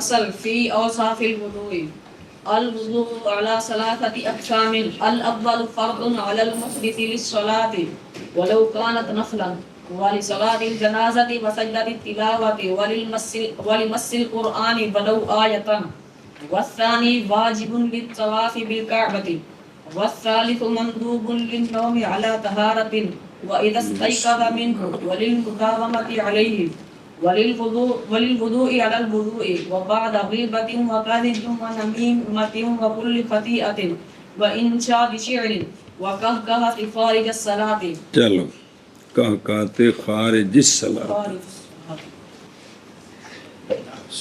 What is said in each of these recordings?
فصل في أوصاف الوضوء. الوضوء على ثلاثة أقسام. الأول فرض على المحدث للصلاة ولو كانت نفلا، ولصلاة الجنازة وسجدة التلاوة ولمس القرآن ولو آية. والثاني واجب للطواف بالكعبة. والثالث مندوب للنوم على طهارة وإذا استيقظ منه وللمداومة عليه وللوضوء على الوضوء وبعد غيبة وكذب ونميمة وكل خطيئة وإنشاد شعر وكهكهة خارج الصلاة. چلو کہکہتے خارج الصلاۃ.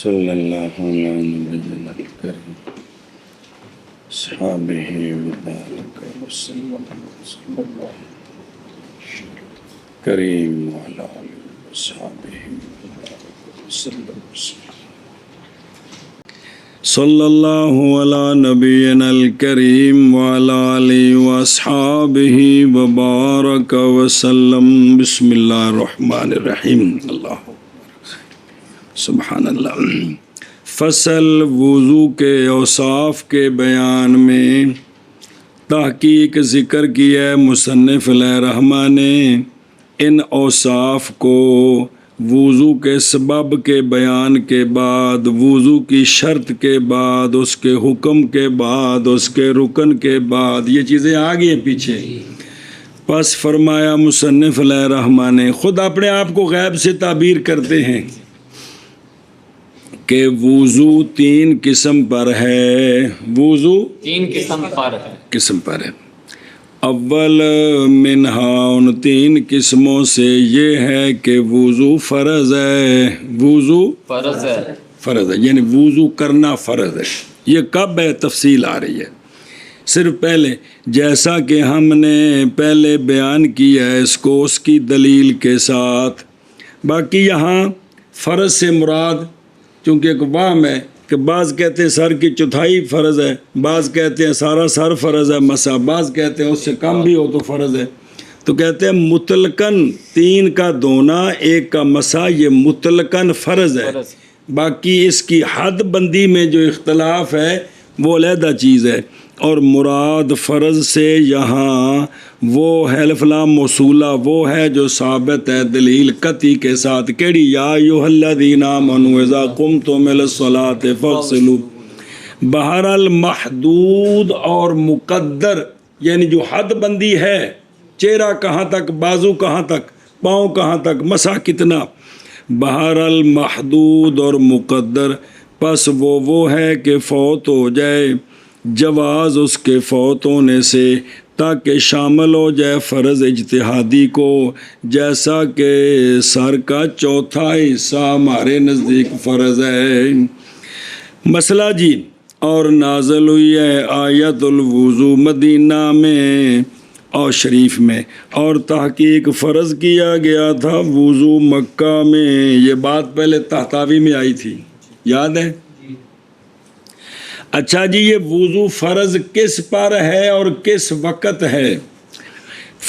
صلی اللہ علیہ وسلم اصحابہ وبارک وسلم کریم وعلی آلہ وصحبہ صلی اللہ علی نبینا الکریم وعلی آلہ واصحابہ وبارک وسلم. بسم اللہ الرحمن الرحیم. اللہ سبحان اللہ. فصل وضو کے اوصاف کے بیان میں تحقیق ذکر کیا ہے مصنف علیہ الرحمہ نے. ان اوصاف کو وضو کے سبب کے بیان کے بعد، وضو کی شرط کے بعد، اس کے حکم کے بعد، اس کے رکن کے بعد، یہ چیزیں آ گئی ہیں پیچھے. پس فرمایا مصنف علیہ الرحمہ نے، خود اپنے آپ کو غیب سے تعبیر کرتے ہیں کہ وضو تین قسم پر ہے. وضو تین قسم پر ہے. اول منہا، ان تین قسموں سے یہ ہے کہ وضو فرض ہے. وضو فرض ہے یعنی وضو کرنا فرض ہے. یہ کب ہے تفصیل آ رہی ہے. صرف پہلے جیسا کہ ہم نے پہلے بیان کیا ہے اس کو اس کی دلیل کے ساتھ. باقی یہاں فرض سے مراد چونکہ ایک وہم ہے کہ بعض کہتے ہیں سر کی چوتھائی فرض ہے، بعض کہتے ہیں سارا سر فرض ہے مسا، بعض کہتے ہیں اس سے کم بھی ہو تو فرض ہے. تو کہتے ہیں مطلقاً تین کا دھونا ایک کا مسا یہ مطلقاً فرض ہے. باقی اس کی حد بندی میں جو اختلاف ہے وہ علیحدہ چیز ہے. اور مراد فرض سے یہاں وہ ہے لام موصولہ وہ ہے جو ثابت ہے دلیل قطعی کے ساتھ. کیڑی؟ یا ایھا الذین آمنوا اذا قمتم الی الصلاۃ فاغسلوا. بہرحال محدود اور مقدر یعنی جو حد بندی ہے، چہرہ کہاں تک، بازو کہاں تک، پاؤں کہاں تک، مسا کتنا، بہرحال محدود اور مقدر. پس وہ ہے کہ فوت ہو جائے، جواز اس کے فوت ہونے سے تاکہ شامل ہو جائے فرض اجتہادی کو، جیسا کہ سر کا چوتھا حصہ ہمارے نزدیک فرض ہے. مسئلہ جی. اور نازل ہوئی ہے آیت الوضو مدینہ میں اور شریف میں، اور تحقیق فرض کیا گیا تھا وضو مکہ میں. یہ بات پہلے تحتاوی میں آئی تھی، یاد ہے؟ اچھا جی، یہ وضو فرض کس پر ہے اور کس وقت ہے؟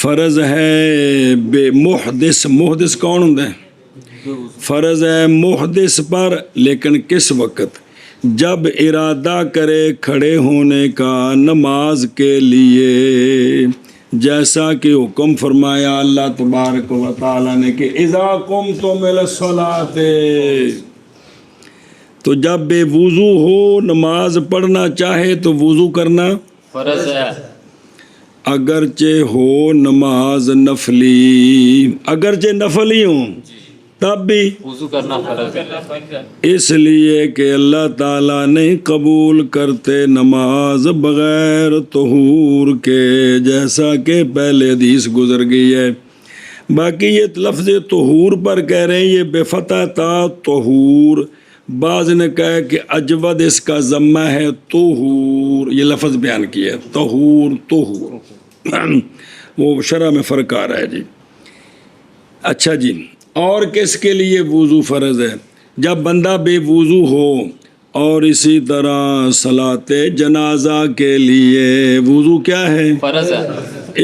فرض ہے بے محدث. محدث کون ہوتا ہے؟ فرض ہے محدث پر، لیکن کس وقت؟ جب ارادہ کرے کھڑے ہونے کا نماز کے لیے، جیسا کہ حکم فرمایا اللہ تبارک و تعالیٰ نے کہ اذا قمتم الی الصلاۃ. تو جب بے وضو ہو نماز پڑھنا چاہے تو وضو کرنا فرض ہے. اگرچہ ہو نماز نفلی، اگرچہ نفل ہی ہوں تب بھی وضو کرنا فرض ہے. اس لیے کہ اللہ تعالیٰ نہیں قبول کرتے نماز بغیر طہور کے، جیسا کہ پہلے حدیث گزر گئی ہے. باقی یہ لفظ طہور پر کہہ رہے ہیں، یہ بے فتح تا طہور. بعض نے کہا کہ اجود اس کا ضمہ ہے طہور، یہ لفظ بیان کیا ہے طہور طہور. وہ شرح میں فرق آ رہا ہے جی. اچھا جی، اور کس کے لیے وضو فرض ہے؟ جب بندہ بے وضو ہو. اور اسی طرح صلاۃ جنازہ کے لیے وضو کیا ہے؟ فرض ہے.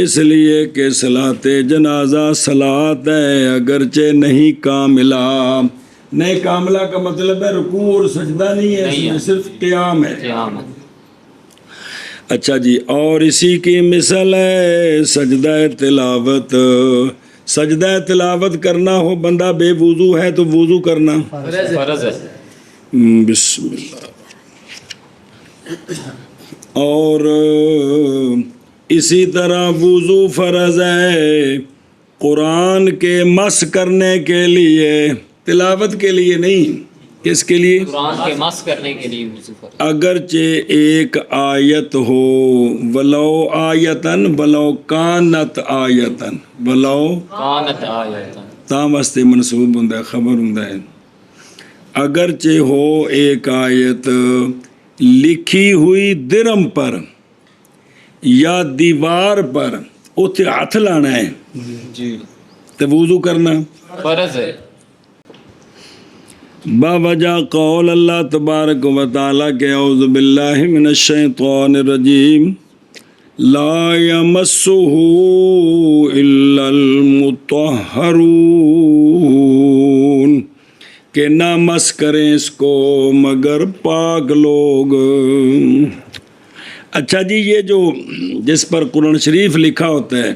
اس لیے کہ صلاۃ جنازہ صلاۃ ہے، اگرچہ نہیں کاملہ، نئے کاملہ کا مطلب ہے رکوع اور سجدہ نہیں ہے، اس میں صرف قیام ہے۔ قیام ہے۔ اچھا جی، اور اسی کی مثال ہے سجدہ تلاوت۔ سجدہ تلاوت کرنا ہو، بندہ بے وضو ہے تو وضو کرنا فرض ہے۔ بسم اللہ۔ اور اسی طرح وضو فرض ہے قرآن کے مس کرنے کے لیے، تلاوت کے لیے نہیں۔ کس کے لیے؟ قرآن کے مس کرنے کے لیے وضو فرض۔ اگرچہ ایک آیت ہو، ولو آیتن ولو کانت آیتن، ولو کانت آیتن، تام واسطے منصوب ہوں، خبر ہوں۔ اگرچہ ہو ایک آیت لکھی ہوئی درم پر یا دیوار پر، اتنے ہاتھ لانا ہے جی تو وضو کرنا فرض ہے۔ باوجہ قول اللہ تبارک و تعالیٰ کے اعوذ باللہ من الشیطان الرجیم لا یمسہ الا المطہرون، کہ نہ مس کریں اس کو مگر پاک لوگ۔ اچھا جی، یہ جو جس پر قرآن شریف لکھا ہوتا ہے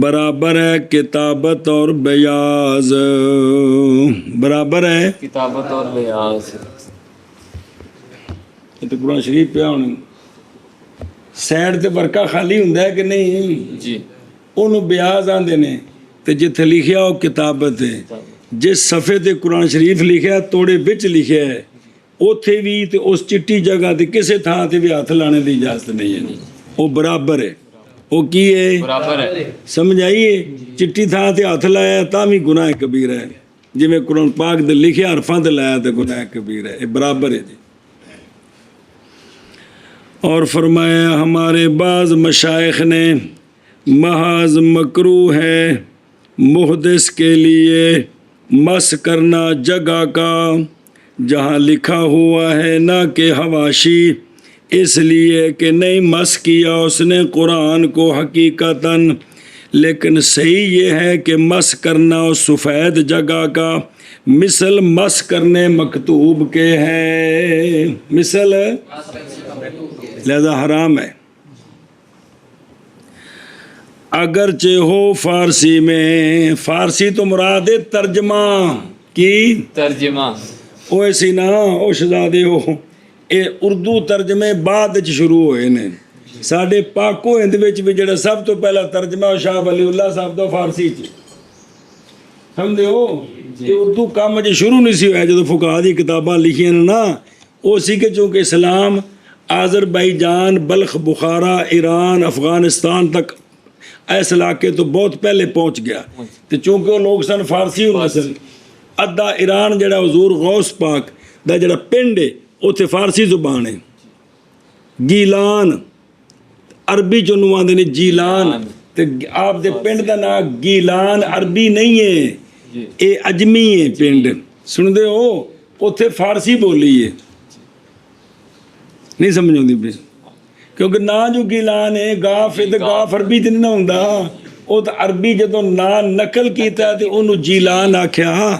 برابر ہے کتابت اور بیاض، برابر ہے کتابت اور بیاض۔ یہ تو قرآن شریف پہ ہونے سائڈ تے ورقہ خالی ہوں کہ نہیں، جی انہوں بیاض آندے نے، تے جتھے لکھیا ہو کتابت ہے۔ جس صفحے تے قرآن شریف لکھیا توڑے بچ لکھیا ہے، اوتھے بھی تے اس چٹی جگہ تے کسے تھاں تے بھی ہاتھ لانے دی اجازت نہیں ہے، وہ برابر ہے۔ وہ کی ہے؟ برابر ہے۔ سمجھ آئیے؟ چٹی تھاں تے ہاتھ لایا تا بھی گناہ کبیرہ ہے، جی میں قرآن پاک دے لکھیا حرفاں تے لایا تے گناہ کبیرہ ہے، برابر ہے جی۔ اور فرمایا ہمارے بعض مشائخ نے محض مکروہ ہے محدث کے لیے مس کرنا جگہ کا جہاں لکھا ہوا ہے، نہ کہ حواشی، اس لیے کہ نہیں مس کیا اس نے قرآن کو حقیقتاً، لیکن صحیح یہ ہے کہ مس کرنا اس سفید جگہ کا مثل مس کرنے مکتوب کے ہے، مثل لہذا حرام ہے۔ اگرچہ ہو فارسی میں، فارسی تو مراد ہے ترجمہ کی، ترجمہ او ایسی نہ او شہزادے ہو، اے اردو ترجمے بعد شروع ہوئے نے۔ ساڈے پاکو ہند وچ بھی جڑا سب تو پہلا ترجمہ شاہ ولی اللہ صاحب دا فارسی چ، سمجھے ہو؟ کہ اردو کام جے شروع نہیں سی ہویا جدوں فقہاء دی کتاباں لکھیاں نا، او سی کہ چونکہ اسلام آذربائیجان، بلخ، بخارا، ایران، افغانستان تک اس علاقے تو بہت پہلے پہنچ گیا، تو چونکہ وہ لوگ سن فارسی اور نسل، ادھا ایران جڑا حضور غوث پاک دا جڑا پنڈ ہے اتنے فارسی زبان ہے، گیلان عربی چ آدھے نے جیلان، تے آپ دے پنڈ دا نام گیلان عربی نہیں ہے، اے اجمی ہے پنڈ، سن دے ہو؟ اتنے فارسی بولی ہے، نہیں سمجھ آتی پھر، کیونکہ نا جو گیلان ہے گاف ہے تو گاف عربی تو نہیں ہوتا، وہ تو عربی جدو نا نقل کیتا تے انہوں جیلان آکھیا،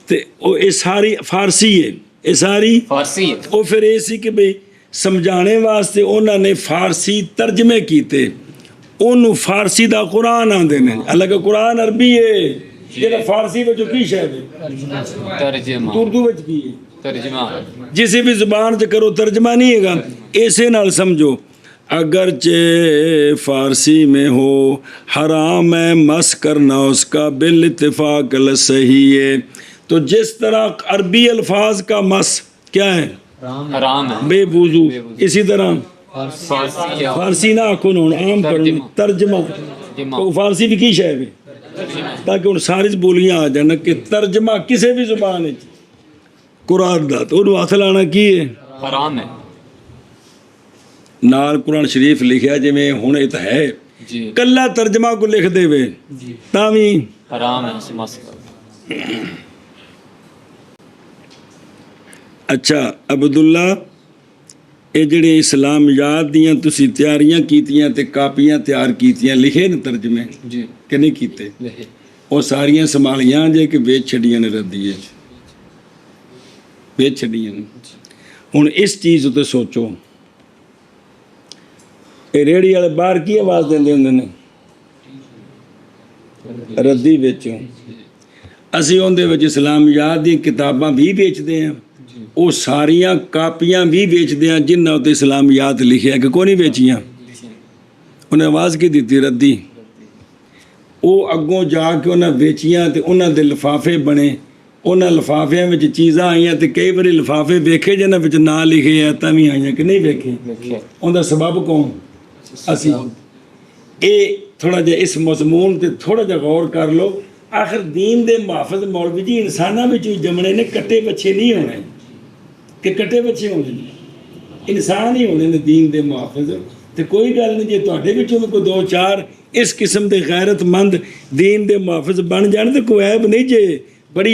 تے یہ ساری فارسی ہے، یہ ساری فارسی ہے۔ وہ پھر یہ سی کہ بھئی سمجھانے واسطے انہوں نے فارسی ترجمے کیتے، انہوں فارسی دا قرآن آندے نے، حالانکہ قرآن عربی ہے، جیسا فارسی وچوں کی شاید ہے، ترجمہ، اردو وچ کی ہے، ترجمہ جسے بھی زبان سے کرو ترجمہ نہیں ہے گا، ایسے نال سمجھو۔ اگرچہ فارسی میں ہو حرام ہے مس کرنا اس کا بالاتفاق صحیح ہے، تو جس طرح عربی الفاظ کا مس کیا ہے؟ حرام ہے، بے وضو، اسی طرح فارسی فارسی نہ آکھو نا عام کرو ترجمہ، تو فارسی بھی کی شاید ہے تاکہ ان ساری بولیاں آ جانا کہ ترجمہ کسی بھی زبان ہے قرآن دا، تو انہوں ہاتھ لانا کی ہے حرام ہے نال قرآن شریف لکھیا جی میں ہوں یہ تو ہے جی، کلا ترجمہ کو لکھ دے وے تاوی حرام ہے مس کرنا۔ اچھا عبداللہ، یہ جڑے اسلامیات دیاں تسی تیاریاں کیتیاں تے کاپیاں تیار کیتیاں لکھے نا ترجمے جی کہ نہیں کیتے، وہ ساریاں سنبھالیاں جے کہ بیچ چھڑیاں نے ردیے، ਵੇਚ ਛੱਡੀਆਂ ਨੇ। ਹੁਣ ਇਸ ਚੀਜ਼ ਉੱਤੇ ਸੋਚੋ, ਇਹ ਰੇਹੜੀ ਵਾਲੇ ਬਾਹਰ ਕੀ ਆਵਾਜ਼ ਦਿੰਦੇ ਹੁੰਦੇ ਨੇ? ਰੱਦੀ ਵੇਚੋ। ਅਸੀਂ ਉਹਦੇ ਵਿੱਚ ਇਸਲਾਮੀਆਤ ਦੀਆਂ ਕਿਤਾਬਾਂ ਵੀ ਵੇਚਦੇ ਹਾਂ, ਉਹ ਸਾਰੀਆਂ ਕਾਪੀਆਂ ਵੀ ਵੇਚਦੇ ਹਾਂ ਜਿਨ੍ਹਾਂ ਉੱਤੇ ਇਸਲਾਮੀਆਤ ਲਿਖਿਆ ਕਿ ਕੋਈ ਨਹੀਂ ਵੇਚੀਆਂ। ਉਹਨੇ ਆਵਾਜ਼ ਕੀ ਦਿੱਤੀ? ਰੱਦੀ। ਉਹ ਅੱਗੋਂ ਜਾ ਕੇ ਉਹਨਾਂ ਵੇਚੀਆਂ ਤੇ ਉਹਨਾਂ ਦੇ ਲਿਫਾਫੇ ਬਣੇ, ਉਹਨਾਂ ਲਿਫਾਫਿਆਂ ਵਿੱਚ ਚੀਜ਼ਾਂ ਆਈਆਂ ਤੇ ਕਈ ਵਾਰੀ ਲਿਫਾਫੇ ਵੇਖੇ ਜਿਹਨਾਂ ਵਿੱਚ ਨਾਂ ਲਿਖੇ ਆ ਤਾਂ ਵੀ ਆਈਆਂ ਕਿ ਨਹੀਂ ਵੇਖੇ। ਉਹਦਾ ਸਬਬ ਕੌਣ? ਅਸੀਂ। ਇਹ ਥੋੜ੍ਹਾ ਜਿਹਾ ਇਸ ਮਜ਼ਮੂਨ ਤੇ ਥੋੜ੍ਹਾ ਜਿਹਾ ਗੌਰ ਕਰ ਲਓ। ਆਖਰ ਦੀਨ ਦੇ ਮੁਹਾਫਿਜ਼ ਮੌਲਵੀ ਜੀ ਇਨਸਾਨਾਂ ਵਿੱਚ ਹੀ ਜੰਮਣੇ ਨੇ, ਕੱਟੇ ਬੱਚੇ ਨਹੀਂ ਹੋਣੇ ਕਿ ਕੱਟੇ ਬੱਚੇ ਹੋਣੇ ਨੇ, ਇਨਸਾਨ ਹੀ ਹੋਣੇ ਨੇ ਦੀਨ ਦੇ ਮੁਹਾਫਿਜ਼। ਤੇ ਕੋਈ ਗੱਲ ਨਹੀਂ, ਜੇ ਤੁਹਾਡੇ ਵਿੱਚੋਂ ਕੋਈ ਦੋ ਚਾਰ ਇਸ ਕਿਸਮ ਦੇ ਗੈਰਤਮੰਦ ਦੀਨ ਦੇ ਮੁਹਾਫਿਜ਼ ਬਣ ਜਾਣ ਤੇ ਕੋਈ ਐਬ ਨਹੀਂ ਜੇ, ਬੜੀ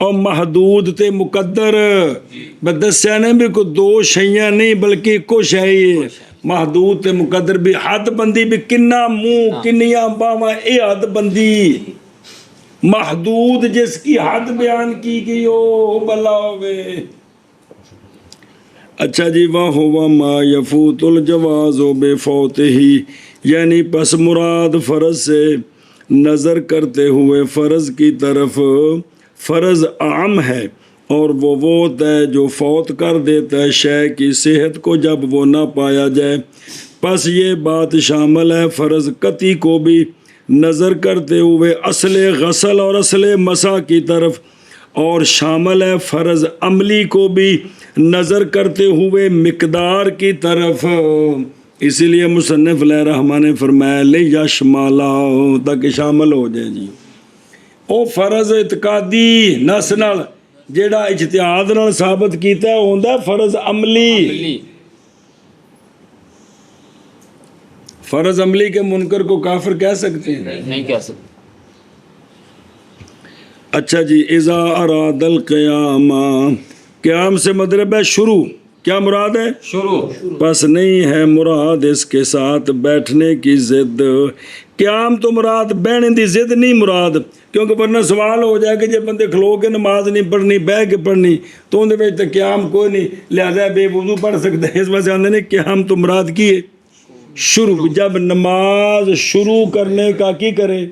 اور محدود تے مقدر بدسیا نے بھی کوئی دو شیاں نہیں بلکہ ایکو شے ہے محدود تے مقدر بھی حد بندی بھی کنا منہ کنیاں باواں اے حد بندی محدود جس کی حد بیان کی گئی ہو بلا ہوئے اچھا جی وَهُوَ مَا يَفُوتُ الْجَوَازُ بِفَوْتِهِ یعنی پس مراد فرض سے نظر کرتے ہوئے فرض کی طرف فرض عام ہے اور وہ ہوتا ہے جو فوت کر دیتا ہے شے کی صحت کو جب وہ نہ پایا جائے پس یہ بات شامل ہے فرض قطعی کو بھی نظر کرتے ہوئے اصل غسل اور اصل مسح کی طرف اور شامل ہے فرض عملی کو بھی نظر کرتے ہوئے مقدار کی طرف اسی لیے مصنف علیہ الرحمٰن نے فرمایا لیشمالا تاکہ شامل ہو جائے جی او فرض اعتقادی نس نال جیڑا اجتہاد نال ثابت کیتا ہے ہوندا فرض عملی فرض عملی کے منکر کو کافر کہہ سکتے ہیں نہیں کہہ سکتے اچھا جی اذا اراد القیام قیام سے مطلب ہے شروع کیا مراد ہے شروع بس نہیں ہے مراد اس کے ساتھ بیٹھنے کی ضد قیام تو مراد بہنے دی ضد نہیں مراد کیونکہ ورنہ سوال ہو جائے کہ جب بندے کھلو کے نماز نہیں پڑھنی بہ کے پڑھنی تو اندر وچ تے قیام کوئی نہیں لہذا بے وضو پڑھ سکتے ہیں اس وجہ سے آندے نے قیام تو مراد کی ہے شروع جب نماز شروع کرنے کا کی کرے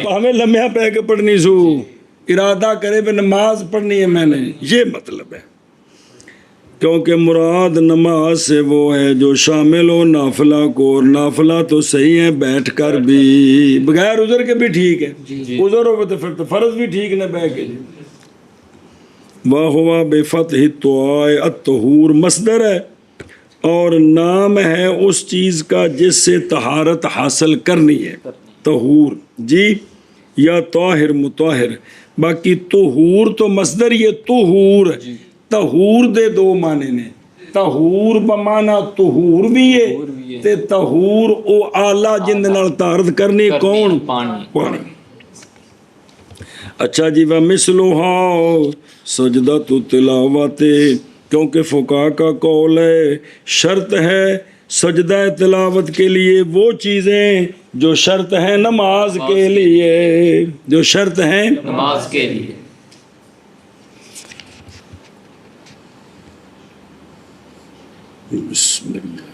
ہمیں لمحہ پہ کے پڑھنی سو ارادہ کرے بھی نماز پڑھنی ہے میں نے یہ مطلب ہے کیونکہ مراد نماز سے وہ ہے جو شامل ہو نافلہ کو اور نافلہ تو صحیح ہے بیٹھ کر بھی بغیر عذر کے بھی ٹھیک ہے عذر ہو تو پھر تو فرض بھی ٹھیک نہ بیٹھ کے وَهُوَ بِفَتْحِ الطُّعَاءِ الطُّہُور مصدر ہے اور نام ہے اس چیز کا جس سے طہارت حاصل کرنی ہے طہور جی یا طاہر مطہر باقی طہور تو مصدر یہ طہور طہور دے دو معنی نے طہور بمانا طہور بھی ہے تے طہور او آلہ جن نال طہارت کرنی کون پانی اچھا جی وَمِثْلُهَا سجدۃ تلاوت کیونکہ فقہا کا قول ہے شرط ہے سجدہ تلاوت کے لیے وہ چیزیں جو شرط ہیں نماز کے لیے جو شرط ہیں نماز کے لیے بسم اللہ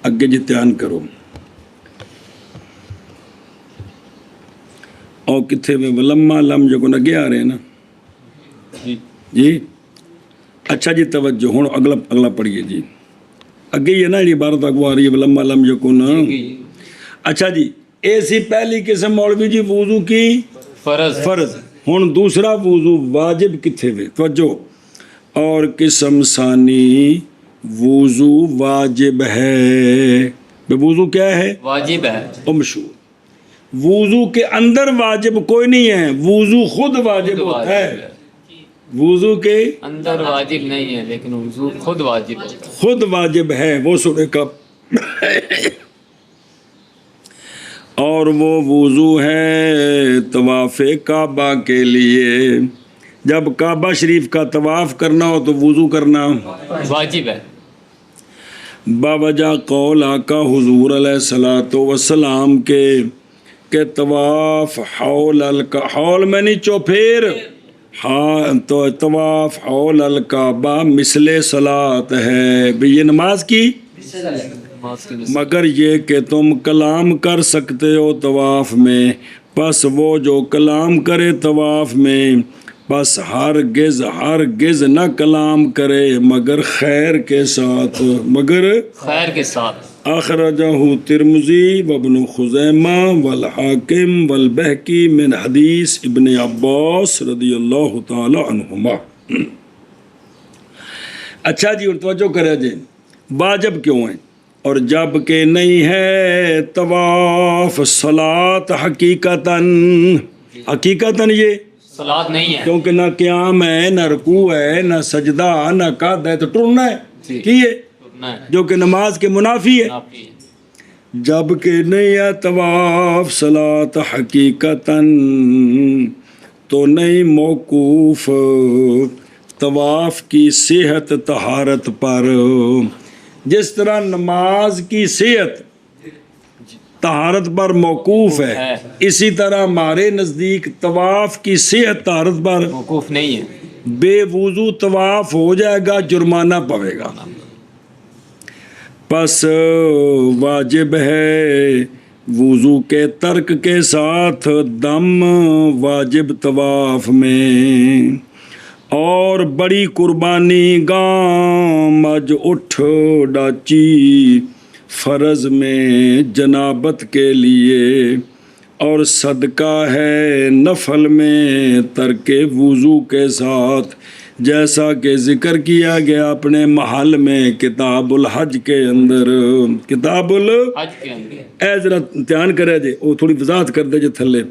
اگے جی دھیان کرو اور کتنے میں لمحہ لم جو کو اگے آ رہے ہیں نا جی اچھا جی توجہ ہوں اگلا پڑھیے جی اگے ہی ہے نا یہ عبارت اگو آ رہی ہے لمحہ لم یکن اچھا جی اے سی پہلی قسم مولوی جی وضو کی فرض ہوں دوسرا وضو واجب کتنے میں توجہ اور قسم ثانی وضو واجب ہے وضو کیا ہے واجب ہے او مشہور وضو کے اندر واجب کوئی نہیں ہے وضو خود واجب ہوتا ہے وضو کے اندر واجب نہیں ہے لیکن وضو خود واجب ہے خود واجب ہے وہ سورہ کا اور وہ وضو ہے طواف کعبہ کے لیے جب کعبہ شریف کا طواف کرنا ہو تو وضو کرنا واجب ہے باوجہ قول آقا حضور علیہ الصلوۃ والسلام کے کہ طواف حول میں نہیں چوپھیر ہاں تو طواف حول الکعبہ مثل صلاۃ ہے بھی یہ نماز کی مگر یہ کہ تم کلام کر سکتے ہو طواف میں پس وہ جو کلام کرے طواف میں پس ہرگز نہ کلام کرے مگر خیر کے ساتھ اخرجہ ترمذی وابن خزیمہ والحاکم والبہقی من حدیث ابن عباس رضی اللہ تعالی عنہما اچھا جی اور توجہ کرے جی واجب کیوں ہیں اور جب کہ نہیں ہے طواف صلاۃ حقیقتاً یہ صلاۃ نہیں ہے کیونکہ نہ قیام ہے نہ رکوع ہے نہ سجدہ نہ قعد ہے تو ٹرنا ہے کی ہے جو کہ نماز کے منافی ہے جب کہ نہیں ہے طواف صلاۃ حقیقتاً تو نہیں موقوف طواف کی صحت طہارت پر. جس طرح نماز کی صحت طہارت پر موقوف ہے اسی طرح ہمارے نزدیک طواف کی صحت طہارت پر موقوف نہیں ہے. بے وضو طواف ہو جائے گا جرمانہ پڑے گا. پس واجب ہے وضو کے ترک کے ساتھ دم واجب طواف میں. اور بڑی قربانی گام اج اٹھ ڈاچی فرض میں جنابت کے لیے اور صدقہ ہے نفل میں ترک وضو کے ساتھ جیسا کہ ذکر کیا گیا اپنے محل میں کتاب الحج کے اندر. کتاب حج کے اندر اے ذرا دھیان کرے جے وہ تھوڑی وضاحت کر دے جے تھلے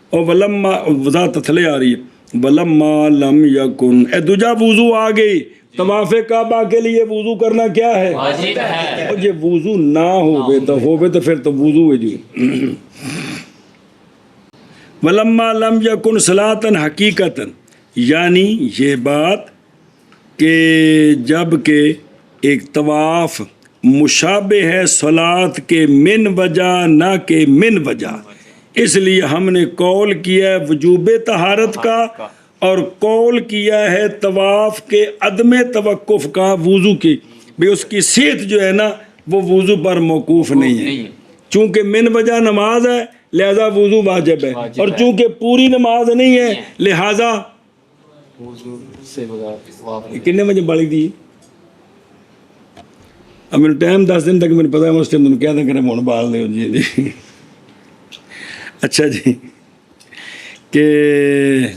اور ولما وضاحت تھلے آ رہی ہے ولما لم یکن اے دوجا وضو آ گئی. طواف کعبہ کے لیے وضو کرنا کیا ہے واجب ہے. اور یہ وضو نہ ہوئے تو پھر تو وضو ہے جی. ولما لم یکن صلاۃً حقیقتاً یعنی یہ بات کہ جب کہ ایک طواف مشابہ ہے صلاۃ کے من وجہ نہ کہ من وجہ اس لیے ہم نے قول کیا ہے وجوب طہارت کا اور قول کیا ہے طواف کے عدم توقف کا وضو کی بھی اس کی صحت جو ہے نا وہ وضو پر موقوف نہیں ہے. چونکہ من وجہ نماز ہے لہذا وضو واجب ہے اور چونکہ پوری نماز نہیں ہے لہذا وضو سے بغیر کتنے بجے بالی دی اب میرے ٹائم 10 دن تک مجھے پتا ہے اس ٹائم تم کیا تھا کرے مون بال دے جی. اچھا جی کہ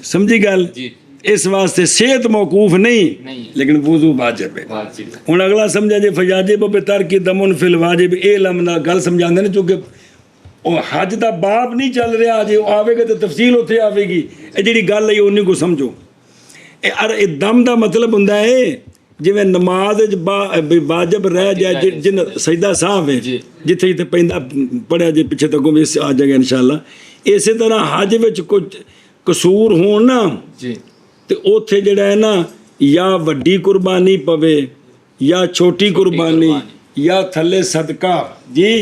سمجھی گل جی. اس واسطے صحت موقوف نہیں لیکن وضو واجب ہے. ہوں اگلا سمجھا جی فیاجب بے ترک دمن فی الواجب اے لمنا گل سمجھا نا چونکہ وہ حج دا باب نہیں چل رہا جی وہ آئے گا تو تفصیل اتنے آئے گی. یہ جی گل ہے انہیں کو سمجھو. دم دا مطلب ہوں جی نماز واجب رہ جائے جن سجدہ صاحب ہے جتھے جتھے پہندا پڑھیا جی پیچھے تک آ جائے گا انشاءاللہ. اسی طرح حج وچ کچھ قصور ہون نا تو اوتھے جڑا ہے نا یا وڈی قربانی پوے یا چھوٹی قربانی یا تھلے صدقہ جی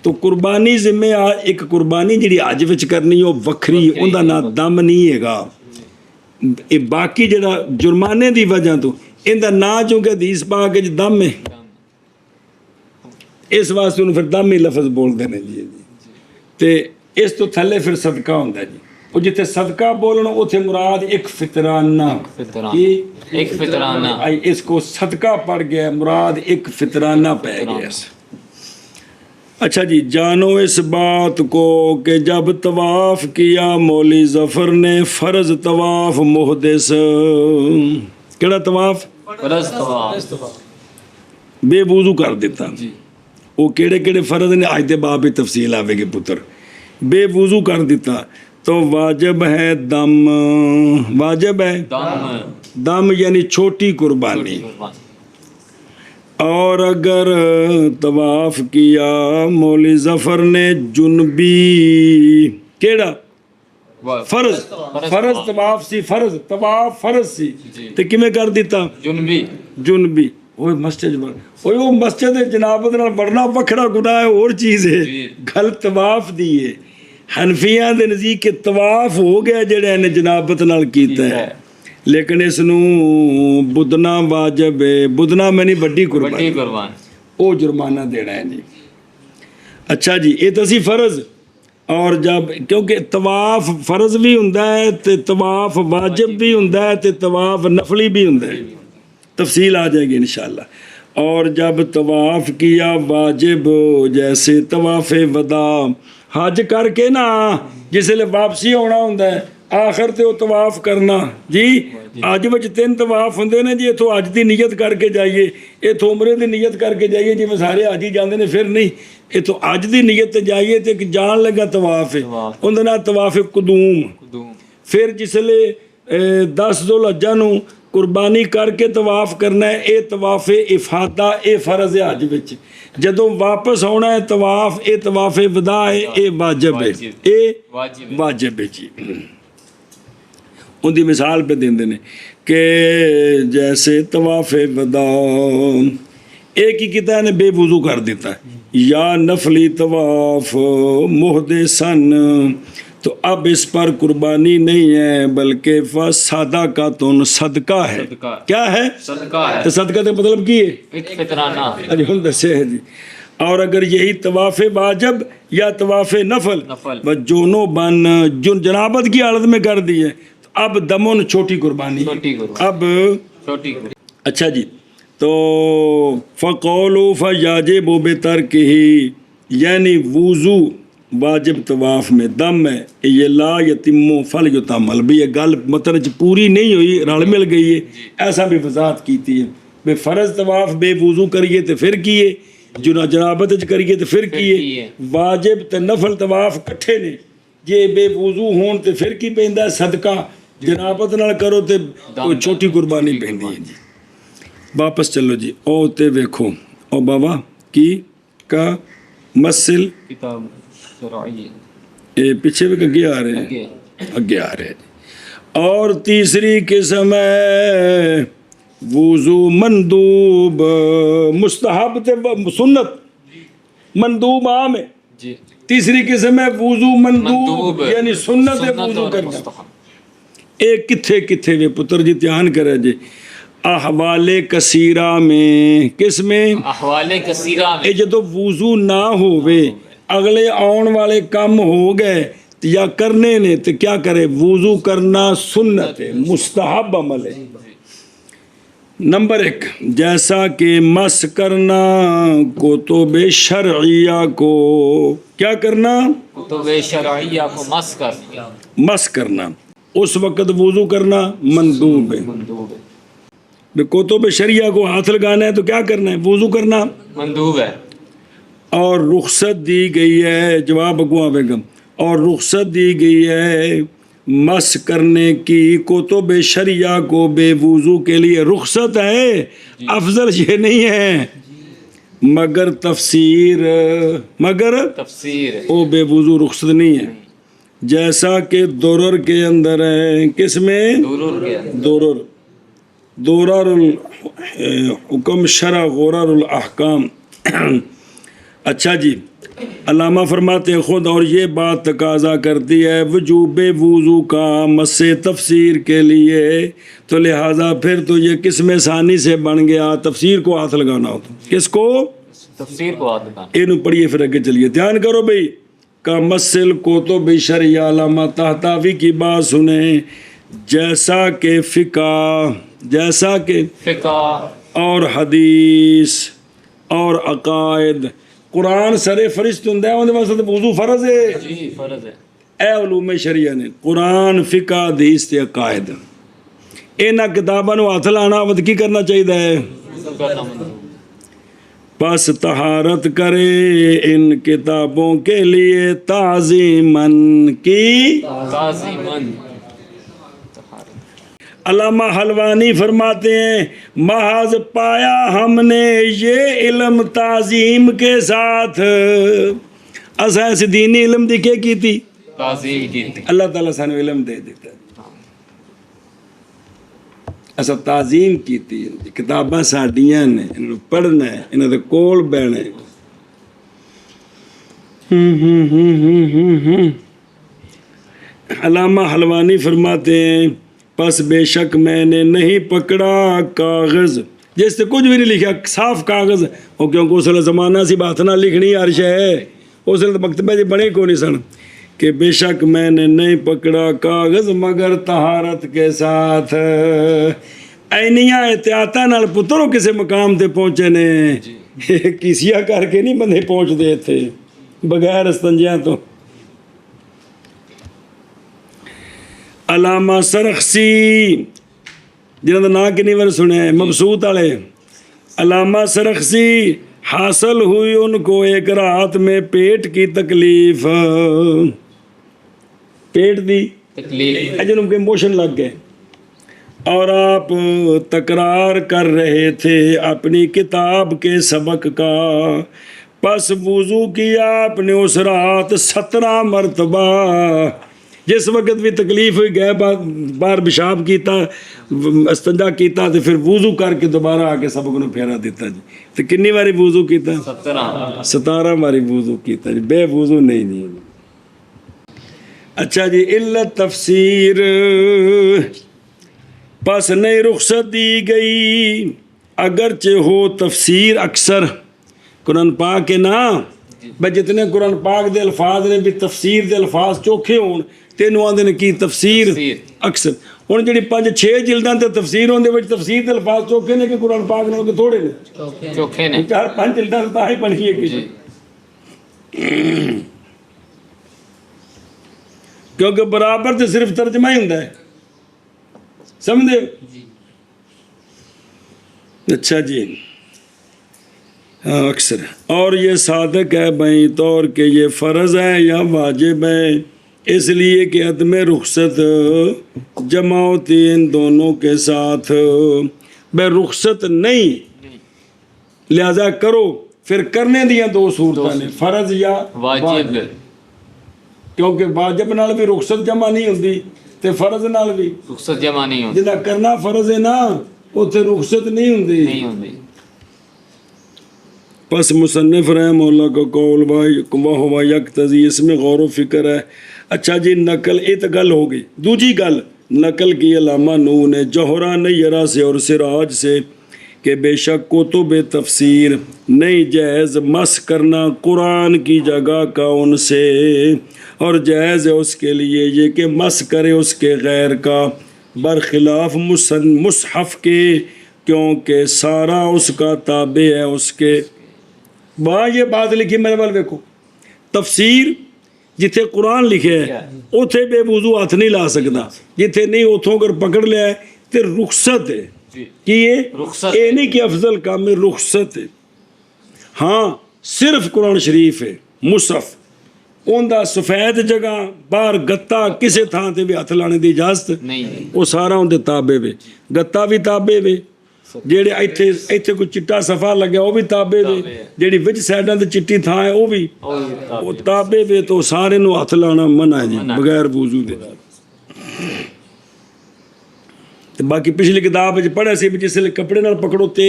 تو قربانی ذمہ ایک قربانی جڑی حج وچ کرنی وہ وکھری ان دا نا دم نہیں ہے گا. باقی جڑا جرمانے دی وجہ تو ان دا نا چونکہ حدیث پاک کے دم ہے اس واسطے انہوں پھر دم ہی لفظ بول دینے جی. تے اس تو تھلے پھر صدقہ ہوندہ جی اور جتے صدقہ بولنا اتھے مراد ایک فطرانہ ایک فطرانہ اس کو صدقہ پڑ گیا مراد ایک فطرانہ پہ گیا. اچھا جی جانو اس بات کو کہ جب طواف کیا مولی ظفر نے فرض طواف محدث کیڑا طواف فرض طواف بے وضو کر دیتا وہ کیڑے کیڑے فرض نے آج دے باب تفصیل آوے گی پتر بے وضو کر دیتا تو واجب ہے دم واجب ہے دم یعنی چھوٹی قربانی. اور اگر طواف کیا مولی ظفر نے جنبی کیڑا فرض طواف سی فرض طواف فرض سی تے کیویں کر دیتا جنبی وہ مسجد وہ مسجد جنابت نال بڑھنا وکھرا گناہ ہے اور چیز ہے گل طواف دی ہے. حنفیاں دے نزدیک کہ طواف ہو گیا جڑے نے جنابت نال کیتا ہے لیکن اس نو بدنا واجب ہے. بدنا میں نہیں بڑی قربانی او جرمانہ دینا ہے جی. اچھا جی یہ تو سی فرض اور جب کیونکہ طواف فرض بھی ہوندا ہے تے طواف واجب بھی ہوندا ہے تے طواف نفلی بھی ہوندا ہے تفصیل آ جائے گی انشاءاللہ. اور جب طواف کیا واجب جیسے طواف وداع حج کر کے نا جس لئے واپسی ہونا ہوندا ہے آخر تے وہ طواف کرنا جی اج وچ 3 طواف ہوندے نے جی اتھوں اج دی نیت کر کے جائیے اتھوں عمرے دی نیت کر کے جائیے جی میں سارے اج ہی جاندے نے پھر نہیں اتھوں اج دی نیت تے جائیے تے جان لگا طواف ہے اون دے نال طواف قدوم پھر جس لئے 10 ذوالحجہ نو ਕੁਰਬਾਨੀ ਕਰਕੇ ਤਵਾਫ ਕਰਨਾ ਹੈ, ਇਹ ਤਵਾਫ ਇਫਾਦਾ, ਇਹ ਫਰਜ਼ ਹੈ ਹਜ ਵਿੱਚ। ਜਦੋਂ ਵਾਪਸ ਆਉਣਾ ਹੈ ਤਵਾਫ, ਇਹ ਤਵਾਫ ਵਦਾ ਹੈ, ਇਹ ਵਾਜਬ ਹੈ, ਇਹ ਵਾਜਬ ਹੈ ਜੀ। ਉਹਦੀ ਮਿਸਾਲ ਪੇ ਦਿੰਦੇ ਨੇ ਕਿ ਜੈਸੇ ਤਵਾਫ ਵਦਾ, ایک ہی کتا نے بے وضو کر دیتا ہے، یا نفلی طواف محدثن، تو اب اس پر قربانی نہیں ہے بلکہ فصدقۃ، صدقہ ہے۔ کیا ہے؟ صدقہ ہے۔ تو صدقہ کا مطلب کی ہے فطرانہ۔ اجل دسے ہے جی۔ اور اگر یہی طواف واجب یا طواف نفل جونوں بن جنابت کی حالت میں کر دی ہے، تو اب دمن چھوٹی قربانی، اب چھوٹی۔ اچھا جی، تو فقولو فیاجب بترکہ، یعنی وضو واجب طواف میں دم ہے، یہ لا یتم فل یتعمل، بھی یہ گل مطلب پوری نہیں ہوئی، رل مل گئی ہے، ایسا بھی وضاحت کیتی ہے۔ بے فرض طواف بے وضو کریے تو پھر کیے، جنابت کریے تو پھر کیے، واجب تے نفل طواف کٹھے نے، جے بے وضو ہون تو پھر کی پیندا ہے صدقہ، جنابت نال کرو تو چھوٹی قربانی پیندی ہے جی۔ واپس چلو جی، او تے ویکھو، او بابا کی کا مسل کتاب شرعی، اے پیچھے بھی اگے آ رہے ہیں، اگے آ رہے ہیں۔ اور تیسری قسم ہے وضو مندوب، مستحب تے سنت، مندوب عام ہے جی۔ تیسری قسم ہے وضو مندوب، یعنی سنت ہے وضو کرنا۔ اے کتھے کتھے وے پتر جی دھیان کرے جی، احوال کثیرہ میں، کس میں؟ احوال کثیرہ میں، جدو وضو نہ ہوئے، اگلے آن والے کام ہو گئے یا کرنے نے، تو کیا کرے؟ وضو کرنا سنت ہے، مستحب عمل ہے۔ نمبر 1، جیسا کہ مس کرنا کتب شرعیہ کو، کیا کرنا؟ کتب شرعیہ کو مس کرنا، اس وقت وضو کرنا مندوب ہے۔ مندوب ہے۔ کتب شریعہ کو ہاتھ لگانا ہے تو کیا کرنا ہے؟ وضو کرنا مندوب ہے۔ اور رخصت دی گئی ہے، جواب اگوا بیگم، اور رخصت دی گئی ہے مس کرنے کی کتب شریعہ کو بے وضو کے لیے، رخصت ہے، افضل یہ نہیں ہے، مگر تفسیر او بے وضو رخصت نہیں ہے، جیسا کہ درر کے اندر ہے۔ کس میں؟ درر الحکم شرع غرر الاحکام۔ اچھا جی، علامہ فرماتے ہیں خود، اور یہ بات تقاضا کرتی ہے وجوب وضو کا مس تفسیر کے لیے، تو لہٰذا پھر تو یہ قسم ثانی سے بن گیا، تفسیر کو ہاتھ لگانا ہو تو کس کو؟ تفسیر کو ہاتھ لگانا۔ اینو پڑھیے پھر آگے چلیے، دھیان کرو بھئی، کا مسل کو تو بے شریعہ، علامہ طہطاوی کی بات سنیں، جیسا کہ فقہ اور حدیث اور عقائد، قرآن سر فرشت ہوں دے واسطے وضو فرض ہے جی، فرض ہے۔ اے علوم شریعہ نے قرآن، فقہ، حدیث تے عقائد، انہاں کتاباں نوں ہاتھ لانا ود کی کرنا چاہیے؟ پس طہارت کرے ان کتابوں کے لیے تعظیماً کی، علامہ حلوانی فرماتے ہیں محض پایا ہم نے یہ علم تعظیم کے ساتھ، اساں اس دینی علم دی کیا کی تھی؟ تعظیم کی۔ اللہ تعالیٰ سانو علم دے دیتا ہے، اساں تعظیم کی تھی، کتاباں ساڈیاں نے، انہوں پڑھنا ہے، انہوں دے کول بہنا ہے۔ علامہ حلوانی فرماتے ہیں پس بے شک میں نے نہیں پکڑا کاغذ، جس سے کچھ بھی نہیں لکھا، صاف کاغذ، اور کیونکہ اس وقت زمانہ سی بات نہ لکھنی ہر شے ہے، اس وقت مکتبہ جی بڑے کو نہیں سن، کہ بے شک میں نے نہیں پکڑا کاغذ مگر طہارت کے ساتھ، اینیاں احتیاطاں نال پتروں کسے مقام تے پہنچے نے، کسیا کر کے نہیں بندے پہنچ دے تھے بغیر استنجیاں تو۔ علامہ سرخسی جنہوں کا نام کنی بار سنے ہیں، مبسوط والے، علامہ سرخسی، حاصل ہوئی ان کو ایک رات میں پیٹ کی تکلیف، پیٹ دی تکلیف، جنہوں کے موشن لگ گئے، اور آپ تکرار کر رہے تھے اپنی کتاب کے سبق کا، پس وضو کیا آپ نے اس رات 17 مرتبہ۔ جس وقت بھی تکلیف ہوئی گئے بار پیشاب کیتا استنجا کیتا تو پھر وضو کر کے دوبارہ آ کے سبق نو پھیرا دیتا جی۔ تو کنی باری وضو کیتا؟ 17 باری وضو کیتا جی، بے وضو نہیں۔ اچھا جی، علت تفسیر، پس نہیں رخصت دی گئی اگرچہ ہو تفسیر اکثر قرآن پاک کے نا بھائی جتنے قرآن پاک دے الفاظ نے بھی تفسیر دے الفاظ چوکھے ہون تینوں آدھے نے کی تفسیر اکثر۔ ہوں جی 5-6 جلداں تے تفسیر ہوندے وچ تفسیر دے الفاظ چوکھے نے کہ قرآن پاک نے تھوڑے نے چوکھے نے 4-5 جلداں تا ہی پڑھی ہے کہ کیونکہ برابر تو صرف ترجمہ ہی ہوندا ہے، سمجھے؟ اچھا جی، اکثر اور یہ صادق ہے بھائی طور کہ یہ فرض ہے یا واجب ہے، اس لیے کہ عدم رخصت جمع ہوتی ان دونوں کے ساتھ، بے رخصت نہیں لہذا کرو، پھر کرنے دیا 2 صورتیں نے، فرض یا واجب، کیونکہ واجب نال بھی رخصت جمع نہیں ہوندی تے فرض نال بھی رخصت جمع نہیں ہوتی، جنہاں کرنا فرض ہے نا اتنے رخصت نہیں ہوندی۔ پس مصنف رحمہ اللہ کا قول وہو یقتضی، اس میں غور و فکر ہے۔ اچھا جی، نقل ایک گل ہو گئی، دوجی گل نقل کی علامہ نو نے جوہرہ نیرہ سے اور سراج سے کہ بے شک کتب تفسیر نہیں جائز مس کرنا قرآن کی جگہ کا ان سے، اور جائز ہے اس کے لیے یہ کہ مس کرے اس کے غیر کا برخلاف مصحف کے، کیونکہ سارا اس کا تابع ہے اس کے۔ وہاں یہ بات لکھی میرے بال دیکھو، تفسیر جتھے قرآن لکھے ہے اتھے بے وضو ہاتھ نہیں لا سکتا، جتھے نہیں اتھوں اگر پکڑ لیا ہے تو رخصت ہے کہ یہ نہیں کہ افضل کام میں رخصت ہے۔ ہاں صرف قرآن شریف ہے مصحف اوندا سفید جگہ باہر گتا کسے تھان تے بھی ہاتھ لانے دی اجازت نہیں، وہ سارا اندے تابع وے، گتا بھی تابع وے، جیڑے ایتھے کوئی چٹا صفحہ لگیا وہ بھی تابع وے، جیڑی وچ سائڈاں تے چٹی تھان ہے وہ بھی وہ تابع وے، تو سارے نو ہاتھ لانا منع ہے جی بغیر وضو دے۔ باقی پچھلی کتاب پڑھے سی بھی جس لئے کپڑے نال پکڑو تے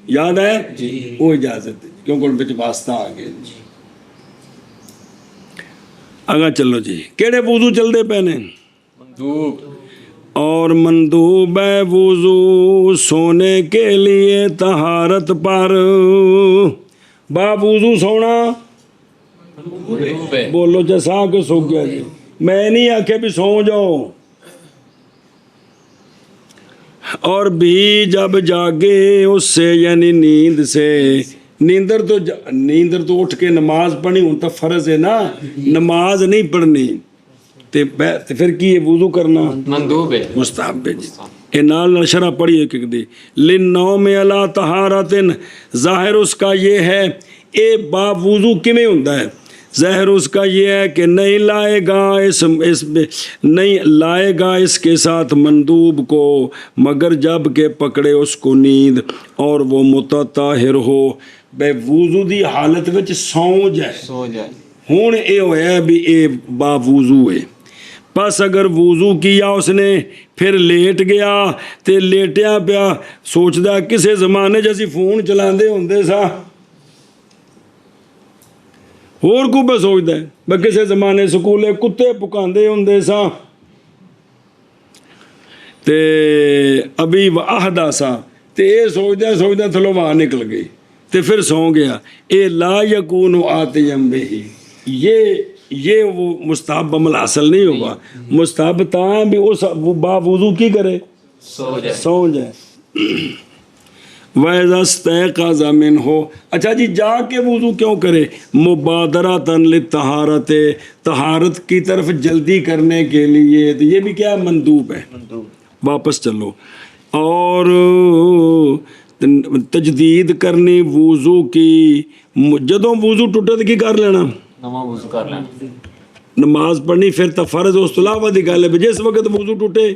یاد ہے وہ اجازت ہے کیونکہ ان بچ واسطہ آ گئے۔ آگا چلو جی، کیڑے وضو چل دے پہنے؟ مندوب، اور مندوب ہے وضو سونے کے لیے طہارت پر، با وضو سونا بولو جیسا کہ سو گیا جی، میں نہیں آکھے بھی سو جاؤ، اور بھی جب جاگے اس سے یعنی نیند سے، نیندر تو اٹھ کے نماز پڑھنی ہوں تو فرض ہے نا، نماز نہیں پڑھنی تے پھر کی وضو کرنا مندوب ہے، مستحب ہے جی۔ اے نال شرح پڑھیے کہ دی للنوم علی طہارت، ظاہر اس کا یہ ہے اے با وضو کیویں ہوندا ہے، ظاہر اس کا یہ ہے کہ نہیں لائے گا اس کے ساتھ مندوب کو مگر جب کہ پکڑے اس کو نیند اور وہ متطہر ہو، بے وضو دی حالت وچ سو جائے، ہون اے ہویا بھی اے با وضو ہے۔ پس اگر وضو کیا اس نے پھر لیٹ گیا تے لیٹیا پیا سوچدا کسے زمانے جیسی فون چلاندے ہوندے سا، ਹੋਰ کو پہ سوچتا ہے بہ کسے زمانے سکولے کتے پکاندے ہوندے سا تے ابھی وحدہ سا تے اے سوچدا تھلو وہاں نکل گئی تے پھر سو گیا، اے لا یکون آتیم بہی، یہ وہ مستحب عمل حاصل نہیں ہوگا، مستحب تاں بھی اس با وضو کی کرے سو جائے۔ وَإِذَا اسْتَيْقَظَ مِنْهُ، اچھا جی جا کے وضو کیوں کرے؟ مبادرۃً للطہارت، طہارت کی طرف جلدی کرنے کے لیے، تو یہ بھی کیا مندوب ہے۔ واپس چلو، اور تجدید کرنی وضو کی، جدوں وضو ٹوٹے تو کی کر لینا؟ نواں وضو کر لینا۔ ਨਮਾਜ਼ ਪੜ੍ਹਨੀ ਫਿਰ ਤਾਂ ਫਰਜ਼, ਉਸ ਤੋਂ ਇਲਾਵਾ ਦੀ ਗੱਲ ਹੈ ਵੀ ਜਿਸ ਵਕਤ ਵਜ਼ੂ ਟੁੱਟੇ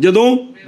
ਜਦੋਂ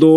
2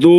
2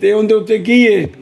ਤੇ ਉਹਦੇ ਉੱਤੇ ਕੀ ਹੈ?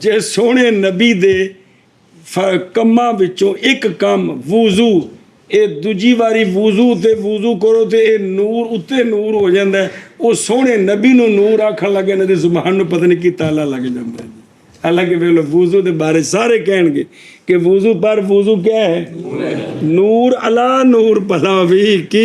ਜੇ ਸੋਹਣੇ ਨਬੀ ਦੇ ਕੰਮਾਂ ਵਿੱਚੋਂ ਇੱਕ ਕੰਮ ਵੁਜ਼ੂ, ਇਹ ਦੂਜੀ ਵਾਰੀ ਵੁਜ਼ੂ ਤੇ ਵੁਜ਼ੂ ਕਰੋ ਤੇ ਇਹ ਨੂਰ ਉੱਤੇ ਨੂਰ ਹੋ ਜਾਂਦਾ, ਉਹ ਸੋਹਣੇ ਨਬੀ ਨੂੰ ਨੂਰ ਆਖਣ ਲੱਗੇ ਨਾ ਤੇ ਜ਼ੁਬਾਨ ਨੂੰ ਪਤਾ ਨਹੀਂ ਕੀ ਤਾਲਾ ਲੱਗ ਜਾਂਦਾ। ਹਾਲਾਂਕਿ ਵੇਖੋ ਵੁਜ਼ੂ ਦੇ ਬਾਰੇ ਸਾਰੇ ਕਹਿਣਗੇ ਕਿ ਵੁਜ਼ੂ ਪਰ ਵੁਜ਼ੂ ਕਿਆ ਹੈ? ਨੂਰ ਅਲਾ ਨੂਰ ਭਲਾ ਵੀ ਕੀ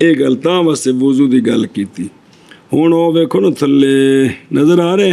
ਇਹ ਗੱਲ ਤਾਂ ਵਾਸਤੇ ਵੁਜ਼ੂ ਦੀ ਗੱਲ ਕੀਤੀ। ਹੁਣ ਉਹ ਵੇਖੋ ਨਾ ਥੱਲੇ ਨਜ਼ਰ ਆ ਰਹੇ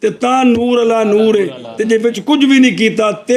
ਤੇ ਤਾਂ ਨੂਰ ਅਲਾ ਨੂਰ ਹੈ, ਤੇ ਜੇ ਵਿੱਚ ਕੁਝ ਵੀ ਨਹੀਂ ਕੀਤਾ ਤੇ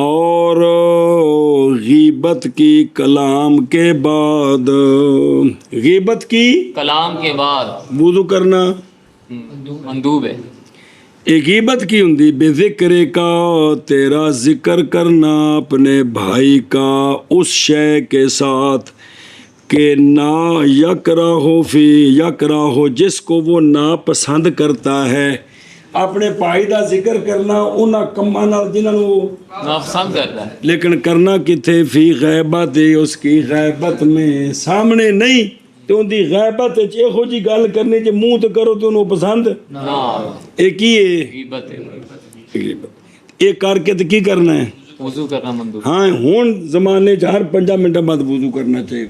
اور غیبت کی کلام کے بعد، غیبت کی کلام کے بعد وضو کرنا مندوب ہے. ایک غیبت کی ہوندی بے ذکر کا، تیرا ذکر کرنا اپنے بھائی کا اس شے کے ساتھ کہ نا یکراہ فی یکراہ، جس کو وہ ناپسند کرتا ہے. اپنے بھائی دا ذکر کرنا انہاں کماں نال جنہاں نوں وہ ناپسند کرتا ہے. لیکن کرنا کتھے فی غیبت، اس کی غیبت میں، سامنے نہیں تو ان دی غیبت وچ یہو جی گل کرنی جے منہ تے کرو تو انہوں پسند نہ اے کی ہے غیبت ہے. غیبت. یہ کر کے تے کی کرنا ہے؟ وضو کرنا مندوب. ہاں ہن زمانے چ ہر 5 منٹاں بعد وضو کرنا چاہیے،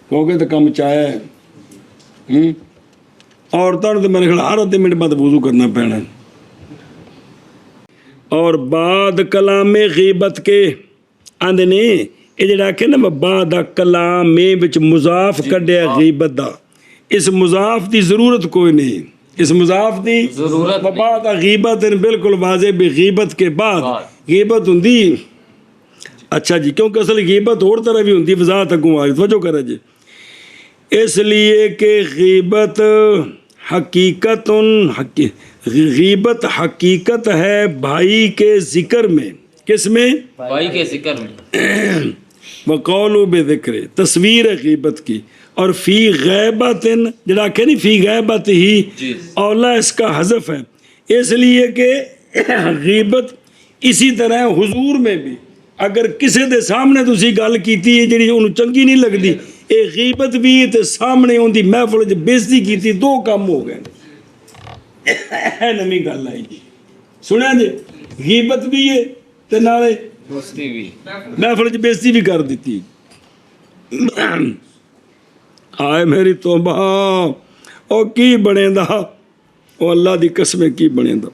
کیونکہ تو کم چاہیا ہے. عورتوں نے تو میرے خیال ہر آدھے منٹ بعد وضو کرنا پینا. اور بعد کلام غیبت کے آندے نے یہ جڑا کہ نا بعد کلام وچ مضاف کڈیا غیبت دا، اس مضاف دی ضرورت کوئی نہیں، اس مضاف دی ضرورت نہیں. بعد غیبت بالکل واضح بھی غیبت کے بعد غیبت ہوندی. اچھا جی، کیونکہ اصل غیبت اور طرح بھی ہوندی، وضاحت اگوں آ توجہ کرا جی. اس لیے کہ غیبت حقیقت غیبت حقیقت ہے بھائی کے ذکر میں. کس میں؟ بھائی کے ذکر میں. وقول بذکر، تصویر ہے غیبت کی. اور فی غیبت جڑا کہ نہیں فی غیبت ہی اولا اس کا حذف ہے، اس لیے کہ غیبت اسی طرح حضور میں بھی اگر کسی دے سامنے تسی گل کیتی ہے جڑی انہوں چنگی نہیں لگدی، اے غیبت بھی تے سامنے اون دی محفل وچ بےزتی کیتی، دو کام ہو گئے. نویں گل آئی جی، سنیا جی، غیبت بھی ہے تے نالے دوستی بھی محفل وچ بےزتی بھی کر دیتی. آئے میری توبہ، او کی بنے دا، او اللہ دی قسم کی بنے دا،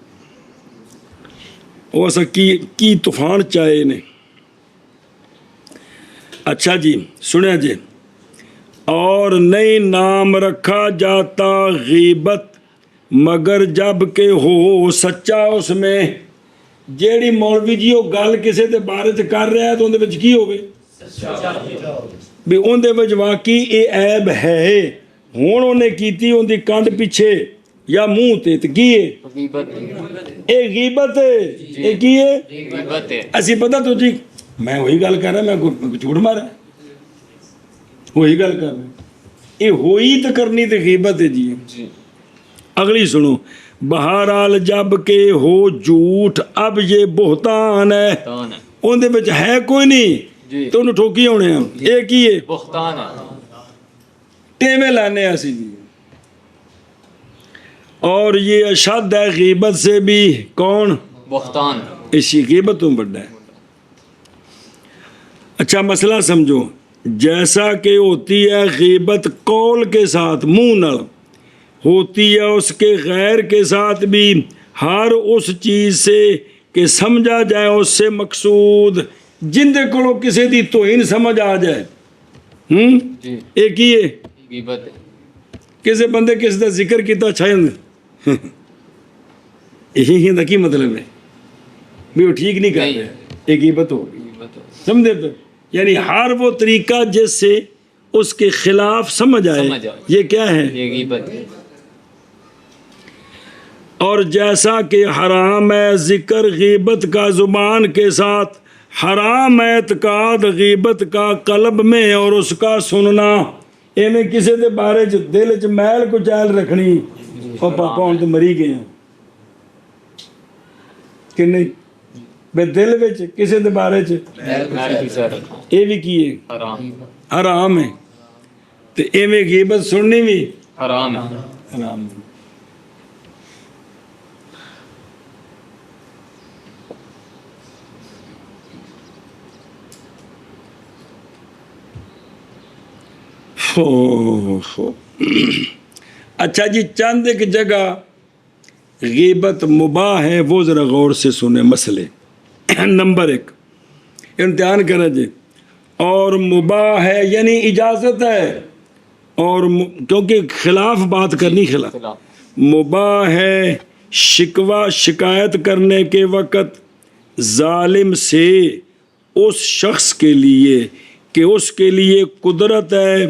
او اسا کی طوفان چاہے نے. اچھا جی سنیا جی، اور نہیں نام رکھا جاتا غیبت مگر جب کہ ہو سچا اس میں. جیڑی مولوی جی وہ گل کسی دے بارے چ کر رہا ہے تو اندر وچ کی ہوگی بھی اندر وچ واقعی یہ عیب ہے. ہوں انہیں کیتی ان دی کنڈ پیچھے یا منہ تے کی ہے؟ غیبت. اے غیبت ہے. اے کی ہے؟ غیبت ہے. اسی پتہ تو جی میں وہی گل کر رہا، میں جھوٹ مارا، وہی گل کر رہا. یہ ہوئی تو کرنی تو غیبت ہے جی. اگلی سنو، بہرحال جب کہ ہو جھوٹ اب یہ بہتان ہے. اندر وچ ہے کوئی نہیں تو انہوں ٹھوکی ہونے ہیں. یہ کی ہے؟ بہتان ہے. ٹیمیں لانے ایسی جی. اور یہ اشد ہے غیبت سے بھی. کون؟ بہتان. اسی غیبت تو بڑا ہے. اچھا مسئلہ سمجھو، جیسا کہ ہوتی ہے غیبت قول کے ساتھ منہ نال، ہوتی ہے اس کے غیر کے ساتھ بھی، ہر اس چیز سے کہ سمجھا جائے اس سے مقصود، جن دے کولوں کسی دی توہین سمجھ آ جائے. ایک ہی ہے غیبت ہے. کسی بندے کسی دا ذکر کیتا اچھا ہے یہی کی مطلب ہے بھی وہ ٹھیک نہیں کر رہے، ایک غیبت ہو گئی. سمجھے تو یعنی ہر وہ طریقہ جس سے اس کے خلاف سمجھ آئے، یہ کیا ہے؟ یہ غیبت ہے. اور جیسا کہ حرام ہے ذکر غیبت کا زبان کے ساتھ، حرام ہے اعتقاد غیبت کا قلب میں اور اس کا سننا. ایویں کسی دے بارے چ دل چ میل کو چال رکھنی، اور پاپا ہوں تو مری گئے ہیں کہ نہیں، بے دل وچ کسی دے بارے چ یہ بھی کی ہے حرام ہے. تو ایویں غیبت سننی بھی حرام ہے. حرام ہے. اچھا جی، چند ایک جگہ غیبت مباح ہے، وہ ذرا غور سے سنیں مسئلے. نمبر 1 امتحان کریں جی. اور مباح ہے یعنی اجازت ہے، اور کیونکہ خلاف بات کرنی، خلاف مباح ہے شکوہ شکایت کرنے کے وقت ظالم سے اس شخص کے لیے کہ اس کے لیے قدرت ہے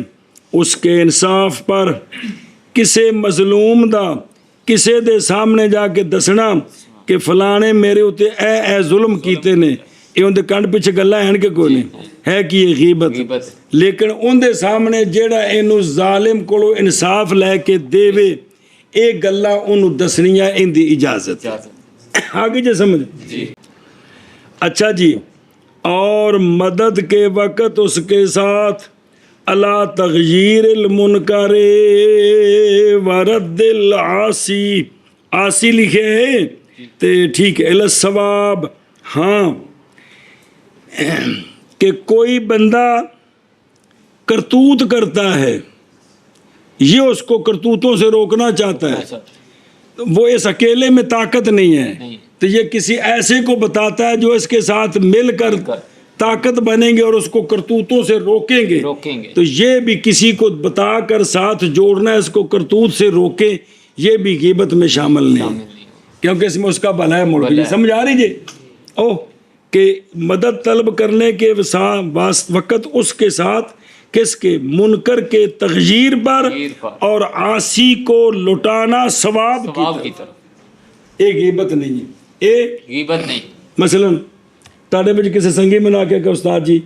اس کے انصاف پر، کسے مظلوم دا کسے دے سامنے جا کے دسنا کہ فلانے میرے اتے اے ظلم کیتے نے، یہ اندر کنڈ پیچھے گلا ہیں کہ کوئی نہیں ہے کہ یہ غیبت، لیکن اندر سامنے جیڑا اینو ظالم کو انصاف لے کے دے وے اے گلا انہوں دسنیاں ان دی اجازت آگے جے سمجھ جی۔ اچھا جی، اور مدد کے وقت اس کے ساتھ اللہ تغییر المنکر ورد العاصی، عاصی لکھے ہے تے ٹھیک ہے، الثواب، ہاں کہ کوئی بندہ کرتوت کرتا ہے یہ اس کو کرتوتوں سے روکنا چاہتا ہے، وہ اس اکیلے میں طاقت نہیں ہے تو یہ کسی ایسے کو بتاتا ہے جو اس کے ساتھ مل کر طاقت بنیں گے اور اس کو کرتوتوں سے روکیں گے، تو یہ بھی کسی کو بتا کر ساتھ جوڑنا اس کو کرتوت سے روکے، یہ بھی غیبت میں شامل نہیں کیونکہ اس میں اس کا بھلا ہے مڑ گئی، سمجھ آ رہی جی؟ او کہ مدد طلب کرنے کے وقت اس کے ساتھ کس کے منکر کے تغییر پر اور عاصی کو لٹانا ثواب کی طرف، یہ غیبت نہیں ہے، یہ غیبت نہیں۔ مثلا تاڑے بچ کسی سنگی منا کے کہ استاد جی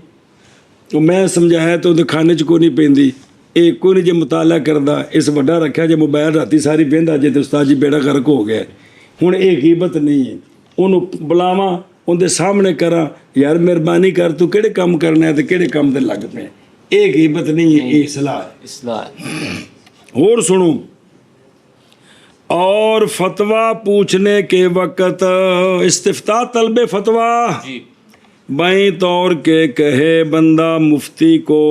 تو میں سمجھایا تو کھانے کو نہیں پیندی، یہ کوئی نہیں جے مطالعہ کردا اس وڈا رکھا جے موبائل راتی ساری بہندا جے تو استاد جی بیڑا غرق ہو گیا، ہن یہ غیبت نہیں ہے، انہوں بلاواں ان دے سامنے کراں یار مہربانی کر تو کہڑے کام کرنا ہے تو کہڑے کام تے لگ پے، یہ غیبت نہیں ہے، یہ اصلاح ہے۔ اور سنو، اور فتویٰ پوچھنے کے وقت استفتاء طلب فتویٰ بائیں طور کے کہے بندہ مفتی کو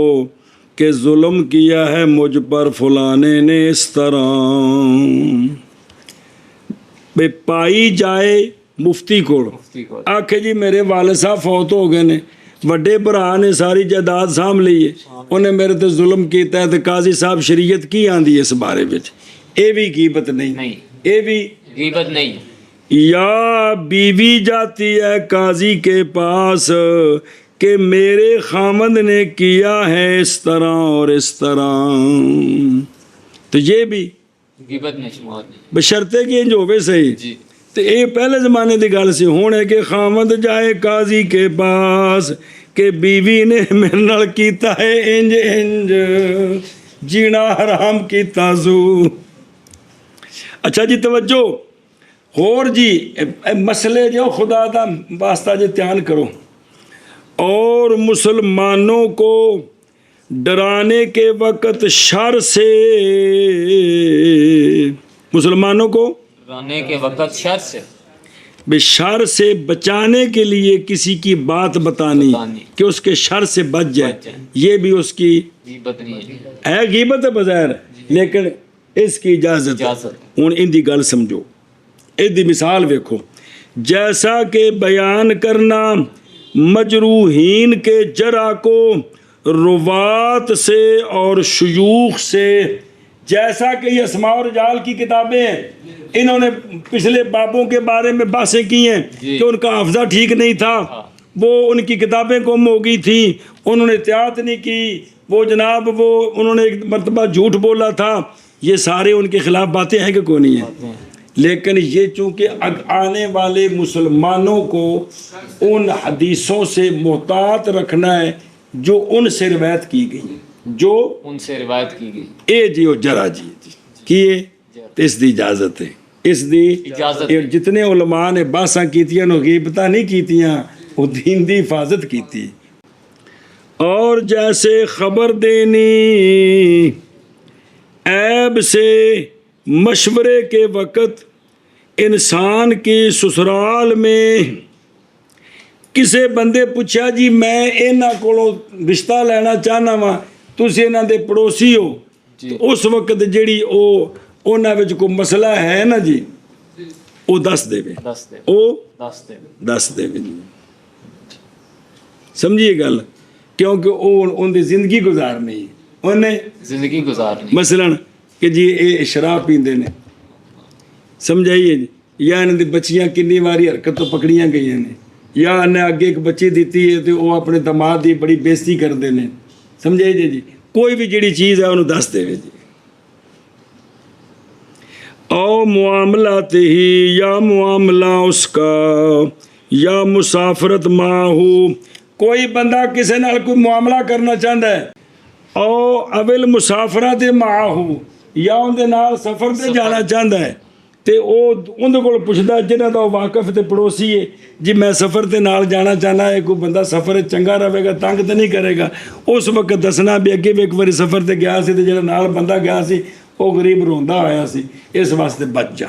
کہ ظلم کیا ہے مجھ پر فلانے نے اس طرح، بے پائی جائے مفتی کو آکھے جی میرے والد صاحب فوت ہو گئے نے، وڈے بھرا نے ساری جائیداد سام لی ہے، انہیں میرے تے ظلم کیتا ہے تو قاضی صاحب شریعت کی آندی ہے اس بارے وچ، اے بھی غیبت نہیں، اے بھی غیبت نہیں۔ یا بیوی جاتی ہے قاضی کے پاس کہ میرے خامد نے کیا ہے اس طرح اور اس طرح، تو یہ بھی غیبت نہیں، بشرطے کہ انج ہوئے صحیح، تو یہ پہلے زمانے دی گل سی، ہن ہے کہ خامد جائے قاضی کے پاس کہ بیوی نے میرے نال کیتا ہے انج انج، جینا حرام کیتا سو۔ اچھا جی توجہ، اور جی مسئلے جو خدا دا واسطہ جی دھیان کرو، اور مسلمانوں کو ڈرانے کے وقت شر سے، مسلمانوں کو ڈرانے کے وقت شر سے، بے شر سے بچانے کے لیے کسی کی بات بتانی کہ اس کے شر سے بچ جائے، یہ بھی اس کی غیبت نہیں ہے، غیبت ہے بظاہر لیکن اس کی اجازت ہے۔ ہن ان دی گل سمجھو، ان دی مثال ویکھو، جیسا کہ بیان کرنا مجروحین کے جرح کو روات سے اور شیوخ سے، جیسا کہ یہ اسماء و رجال کی کتابیں ہیں، انہوں نے پچھلے بابوں کے بارے میں بحثیں کی ہیں کہ ان کا حافظہ ٹھیک نہیں تھا، وہ ان کی کتابیں گم ہو گئی تھیں، انہوں نے احتیاط نہیں کی، وہ جناب وہ انہوں نے ایک مرتبہ جھوٹ بولا تھا، یہ سارے ان کے خلاف باتیں ہیں کہ کوئی نہیں ہیں، لیکن یہ چونکہ آنے والے مسلمانوں کو ان حدیثوں سے محتاط رکھنا ہے جو ان سے روایت کی گئی، جو ان سے روایت کی گئی، اے جی او جرا جی کیے، اس دی اجازت ہے، اس دی اجازت، جتنے علماء نے بحثاں کیتیاں نو غیبتاں نہیں کیتیاں، وہ دین دی حفاظت کیتی۔ اور جیسے خبر دینی عیب سے مشورے کے وقت انسان کی سسرال میں کسے بندے پوچھا جی میں انہاں کولوں رشتہ لینا چاہنا وا، تسی انہاں دے پڑوسی ہو، تو اس وقت جیڑی انہاں وچ کوئی مسئلہ ہے نا جی وہ دس دے، وہ دس دے، سمجھیے گل، کیونکہ ان دی زندگی گزارنی ہے، انہیں زندگی گزارنی، مثلا کہ جی اے شراب پیندے نے، سمجھائیے جی، یا انہاں دی بچیاں کنی واری حرکت تو پکڑیاں گئی نے، ਜਾਂ ਇਹਨੇ ਅੱਗੇ ਇੱਕ ਬੱਚੀ ਦਿੱਤੀ ਹੈ ਤੇ ਉਹ ਆਪਣੇ ਦਮਾਦ ਦੀ ਬੜੀ ਬੇਇੱਜ਼ਤੀ ਕਰਦੇ ਨੇ, ਸਮਝੇ ਜੀ। ਕੋਈ ਵੀ ਜਿਹੜੀ ਚੀਜ਼ ਹੈ ਉਹਨੂੰ ਦੱਸ ਦੇਵੇ ਜੀ। ਔ ਮੁਆਮਲਾਤ ਹੀ ਜਾਂ ਮੁਆਮਲਾ ਉਸਕਾ ਜਾਂ ਮੁਸਾਫਰਤ ਮਾਹੂ, ਕੋਈ ਬੰਦਾ ਕਿਸੇ ਨਾਲ ਕੋਈ ਮੁਆਮਲਾ ਕਰਨਾ ਚਾਹੁੰਦਾ ਹੈ, ਔ ਅਵਿਲ ਮੁਸਾਫਰਾ ਤੇ ਮਾਹੂ, ਜਾਂ ਉਹਦੇ ਨਾਲ ਸਫ਼ਰ ਤੇ ਜਾਣਾ ਚਾਹੁੰਦਾ ਹੈ, ਤੇ ਉਹ ਉਹਦੇ ਕੋਲ ਪੁੱਛਦਾ ਜਿਹਨਾਂ ਦਾ ਉਹ ਵਾਕਿਫ ਤੇ ਪੜੋਸੀ ਹੈ, ਜੀ ਮੈਂ ਸਫ਼ਰ ਤੇ ਨਾਲ ਜਾਣਾ ਚਾਹੁੰਦਾ ਹੈ, ਕੋਈ ਬੰਦਾ ਸਫ਼ਰ ਚੰਗਾ ਰਹੇਗਾ, ਤੰਗ ਤਾਂ ਨਹੀਂ ਕਰੇਗਾ। ਉਸ ਵਕਤ ਦੱਸਣਾ ਵੀ ਅੱਗੇ ਵੀ ਇੱਕ ਵਾਰੀ ਸਫ਼ਰ ਤੇ ਗਿਆ ਸੀ ਤੇ ਜਿਹੜਾ ਨਾਲ ਬੰਦਾ ਗਿਆ ਸੀ ਉਹ ਗਰੀਬ ਰੋਂਦਾ ਆਇਆ ਸੀ, ਇਸ ਵਾਸਤੇ ਬਚ ਜਾ।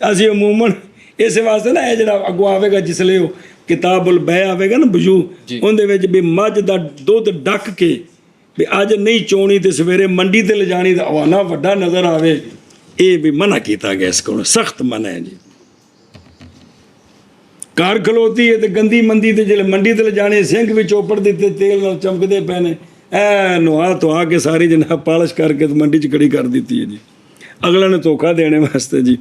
ਅਸੀਂ ਅਮੂਮਨ ਇਸ ਵਾਸਤੇ ਨਾ ਇਹ ਜਿਹੜਾ ਅੱਗੋਂ ਆਵੇਗਾ ਜਿਸਲੇ ਉਹ ਕਿਤਾਬੁਲ ਬੈ ਆਵੇਗਾ ਨਾ ਬਜੂ, ਉਹਦੇ ਵਿੱਚ ਵੀ ਮੱਝ ਦਾ ਦੁੱਧ ਡੱਕ ਕੇ ਵੀ ਅੱਜ ਨਹੀਂ ਚੋਣੀ ਤੇ ਸਵੇਰੇ ਮੰਡੀ ਤੇ ਲਿਜਾਣੀ ਦਾ ਹਵਾਨਾ ਵੱਡਾ ਨਜ਼ਰ ਆਵੇ, ਇਹ ਵੀ ਮਨਾ ਕੀਤਾ ਗਿਆ, ਇਸ ਕੋਲ ਸਖਤ ਮਨਾ ਹੈ ਜੀ। ਘਰ ਖਲੋਤੀ ਹੈ ਤੇ ਗੰਦੀ ਮੰਦੀ ਤੇ ਜਿਹੜੇ ਮੰਡੀ ਤੇ ਲਿਜਾਣੇ ਸਿੰਘ ਵੀ ਚੋਪੜ ਦਿੱਤੇ ਤੇਲ ਨਾਲ ਚਮਕਦੇ ਪਏ ਨੇ, ਐ ਨੁਹਾ ਧੁਆ ਕੇ ਸਾਰੀ ਜਨਾਬ ਪਾਲਿਸ਼ ਕਰਕੇ ਮੰਡੀ 'ਚ ਖੜੀ ਕਰ ਦਿੱਤੀ ਹੈ ਜੀ, ਅਗਲਾ ਨੇ ਧੋਖਾ ਦੇਣੇ ਵਾਸਤੇ ਜੀ।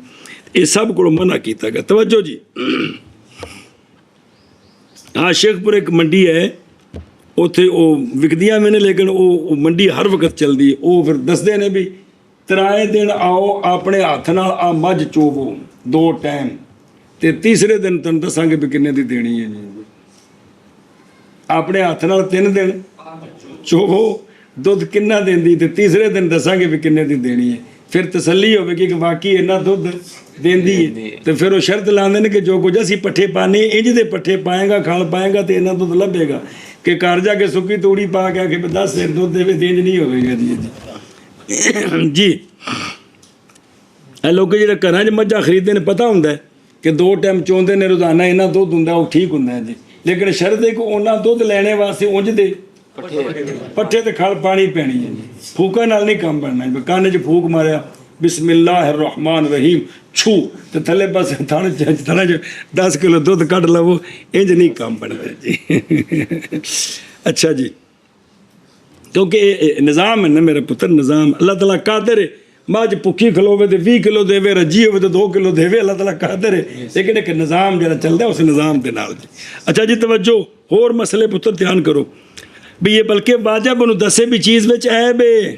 ਇਹ ਸਭ ਕੋਲ ਮਨਾ ਕੀਤਾ ਗਿਆ। ਤਵੱਜੋ ਜੀ, ਹਾਂ ਸ਼ੇਖਪੁਰ ਇੱਕ ਮੰਡੀ ਹੈ, ਉੱਥੇ ਉਹ ਵਿਕਦੀਆਂ ਵੀ ਨੇ, ਲੇਕਿਨ ਉਹ ਮੰਡੀ ਹਰ ਵਕਤ ਚੱਲਦੀ ਹੈ। ਉਹ ਫਿਰ ਦੱਸਦੇ ਨੇ ਵੀ ਤਰਾਏ ਦਿਨ ਆਓ ਆਪਣੇ ਹੱਥ ਨਾਲ ਆ ਮੱਝ ਚੋਵੋ 2 ਟਾਈਮ, ਤੇ ਤੀਸਰੇ ਦਿਨ ਤੁਹਾਨੂੰ ਦੱਸਾਂਗੇ ਵੀ ਕਿੰਨੇ ਦੀ ਦੇਣੀ ਹੈ ਜੀ। ਆਪਣੇ ਹੱਥ ਨਾਲ 3 ਦਿਨ ਚੋਵੋ, ਦੁੱਧ ਕਿੰਨਾ ਦਿੰਦੀ, ਤੇ ਤੀਸਰੇ ਦਿਨ ਦੱਸਾਂਗੇ ਵੀ ਕਿੰਨੇ ਦੀ ਦੇਣੀ ਹੈ। ਫਿਰ ਤਸੱਲੀ ਹੋਵੇਗੀ ਕਿ ਵਾਕਈ ਇੰਨਾ ਦੁੱਧ ਦਿੰਦੀ ਹੈ, ਤੇ ਫਿਰ ਉਹ ਸ਼ਰਤ ਲਾਉਂਦੇ ਨੇ ਕਿ ਜੋ ਕੁਝ ਅਸੀਂ ਪੱਠੇ ਪਾਣੇ ਇੰਜ ਦੇ ਪੱਠੇ ਪਾਏਗਾ, ਖਲ ਪਾਏਗਾ ਤੇ ਇੰਨਾ ਦੁੱਧ ਲੱਭੇਗਾ। ਕਿ ਘਰ ਜਾ ਕੇ ਸੁੱਕੀ ਤੂੜੀ ਪਾ ਕੇ ਕਿ 10 ਸਿਰ ਦੁੱਧ ਦੇਵੇ ਤੇ ਇੰਜ ਨਹੀਂ ਹੋਵੇਗਾ ਜੀ। ਜੀ ਇਹ ਲੋਕ ਜਿਹੜੇ ਘਰਾਂ 'ਚ ਮੱਝਾਂ ਖਰੀਦਦੇ ਨੇ ਪਤਾ ਹੁੰਦਾ ਕਿ 2 ਟਾਈਮ ਚੋਂਦੇ ਨੇ, ਰੋਜ਼ਾਨਾ ਇੰਨਾ ਦੁੱਧ ਹੁੰਦਾ, ਉਹ ਠੀਕ ਹੁੰਦਾ ਜੀ। ਲੇਕਿਨ ਸ਼ਰਤ ਹੈ ਕਿ ਉਹਨਾਂ ਦੁੱਧ ਲੈਣੇ ਵਾਸਤੇ ਉਂਝ ਦੇ ਪੱਠੇ ਤੇ ਖਲ ਪਾਣੀ ਪੈਣੀ ਹੈ ਜੀ, ਫੂਕਾਂ ਨਾਲ ਨਹੀਂ ਕੰਮ ਬਣਨਾ। ਕੰਨ 'ਚ ਫੂਕ ਮਾਰਿਆ ਬਿਸਮਿਲ੍ਲਾਹਿਰ ਰਹਿਮਾਨ ਰਹੀਮ ਛੂ ਤੇ ਥੱਲੇ ਬਸ ਥਣ 'ਚ 10 ਕਿਲੋ ਦੁੱਧ ਕੱਢ ਲਵੋ, ਇੰਜ ਨਹੀਂ ਕੰਮ ਬਣਦਾ ਜੀ। ਅੱਛਾ ਜੀ, ਕਿਉਂਕਿ ਇਹ ਨਿਜ਼ਾਮ ਹੈ ਨਾ ਮੇਰੇ ਪੁੱਤਰ, ਨਿਜ਼ਾਮ ਅੱਲਾਹ ਤਾਲਾ ਕਾਦਰ ਹੈ। ਮੱਝ ਭੁੱਖੀ ਖਲੋਵੇ ਤੇ 20 ਕਿਲੋ ਦੇਵੇ, ਰੱਜੀ ਹੋਵੇ ਤੇ 2 ਕਿਲੋ ਦੇਵੇ, ਅੱਲਾਹ ਤਾਲਾ ਕਾਦਰ ਹੈ। ਲੇਕਿਨ ਇੱਕ ਨਿਜ਼ਾਮ ਜਿਹੜਾ ਚੱਲਦਾ ਉਸ ਨਿਜ਼ਾਮ ਦੇ ਨਾਲ ਜੀ। ਅੱਛਾ ਜੀ, ਤਵੱਜੋ, ਹੋਰ ਮਸਲੇ ਪੁੱਤਰ ਧਿਆਨ ਕਰੋ ਵੀ ਇਹ ਬਲਕਿ ਵਾਜਬ ਉਹਨੂੰ ਦੱਸੇ ਵੀ ਚੀਜ਼ ਵਿੱਚ ਐਬ ਹੈ।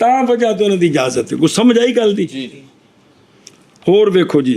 ਤਾਂ ਵਜ੍ਹਾ ਤੋਂ ਉਹਨਾਂ ਦੀ ਇਜਾਜ਼ਤ ਹੈ। ਕੁਛ ਸਮਝ ਆਈ ਗੱਲ ਦੀ। ਹੋਰ ਵੇਖੋ ਜੀ,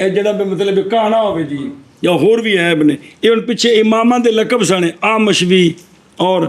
ਇਹ ਜਿਹੜਾ ਵੀ ਮਤਲਬ ਕਹਾਣਾ ਹੋਵੇ ਜੀ ਜਾਂ ਹੋਰ ਵੀ ਐਬ ਨੇ ਇਹ ਹੁਣ ਪਿੱਛੇ ਇਮਾਮਾਂ ਦੇ ਲਕਬ ਸਣੇ ਆਮਸ਼ ਵੀ ਔਰ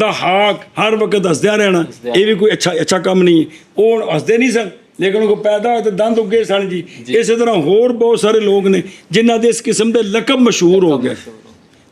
ਦਹਾਕ ਹਰ ਵਕਤ ਹੱਸਦਿਆਂ ਰਹਿਣਾ ਇਹ ਵੀ ਕੋਈ ਅੱਛਾ ਕੰਮ ਨਹੀਂ ਹੈ ਉਹ ਹੱਸਦੇ ਨਹੀਂ ਸਨ ਲੇਕਿਨ ਉਹ ਪੈਦਾ ਹੋਏ ਤਾਂ ਦੰਦ ਉੱਗੇ ਸਨ ਜੀ ਇਸੇ ਤਰ੍ਹਾਂ ਹੋਰ ਬਹੁਤ ਸਾਰੇ ਲੋਕ ਨੇ ਜਿਨ੍ਹਾਂ ਦੇ ਇਸ ਕਿਸਮ ਦੇ ਲਕਬ ਮਸ਼ਹੂਰ ਹੋ ਗਏ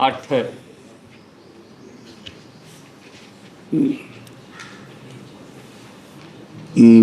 8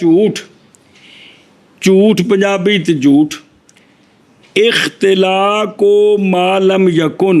ਝੂਠ ਝੂਠ ਪੰਜਾਬੀ ਤੇ ਝੂਠ ਇਖਤਲਾਕੋ ਮਾਲਮ ਯਕੁਨ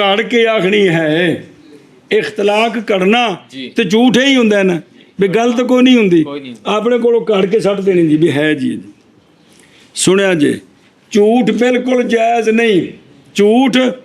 ਘੜ ਕੇ ਆਖਣੀ ਹੈ ਇਖਤਲਾਕ ਕਰਨਾ ਜੀ। ਤੇ ਝੂਠ ਹੀ ਹੁੰਦਾ ਨਾ ਵੀ ਗਲਤ ਕੋਈ ਨਹੀਂ ਹੁੰਦੀ ਕੋਈ ਨਹੀਂ। ਆਪਣੇ ਕੋਲੋਂ ਘੜ ਕੇ ਸੱਟ ਦੇਣੀ ਜੀ ਵੀ ਹੈ ਜੀ ਸੁਣਿਆ ਜੇ ਝੂਠ ਬਿਲਕੁਲ ਜਾਇਜ਼ ਨਹੀਂ ਝੂਠ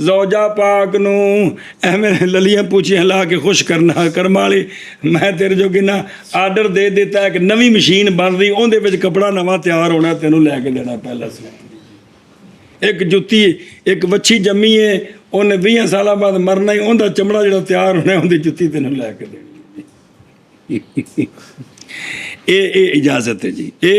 ਜ਼ੌਜਾ ਪਾਕ ਨੂੰ ਐਵੇਂ ਲਲੀਆਂ ਪੂਛੀਆਂ ਲਾ ਕੇ ਖੁਸ਼ ਕਰਨਾ ਕਰਮ ਵਾਲੀ ਮੈਂ ਤੇਰੇ ਜੋ ਕਿਨਾ ਆਰਡਰ ਦੇ ਦਿੱਤਾ ਇੱਕ ਨਵੀਂ ਮਸ਼ੀਨ ਬਣ ਰਹੀ ਉਹਦੇ ਵਿੱਚ ਕਪੜਾ ਨਵਾਂ ਤਿਆਰ ਹੋਣਾ ਤੈਨੂੰ ਲੈ ਕੇ ਦੇਣਾ ਪਹਿਲਾਂ ਸੀ ਇੱਕ ਜੁੱਤੀ ਇੱਕ ਵੱਛੀ ਜੰਮੀ ਹੈ ਉਹਨੇ 20 ਸਾਲਾਂ ਬਾਅਦ ਮਰਨਾ ਹੀ ਉਹਦਾ ਚਮੜਾ ਜਿਹੜਾ ਤਿਆਰ ਹੋਣਾ ਉਹਦੀ ਜੁੱਤੀ ਤੈਨੂੰ ਲੈ ਕੇ ਦੇਣੀ ਇਹ ਇਜਾਜ਼ਤ ਹੈ ਜੀ ਇਹ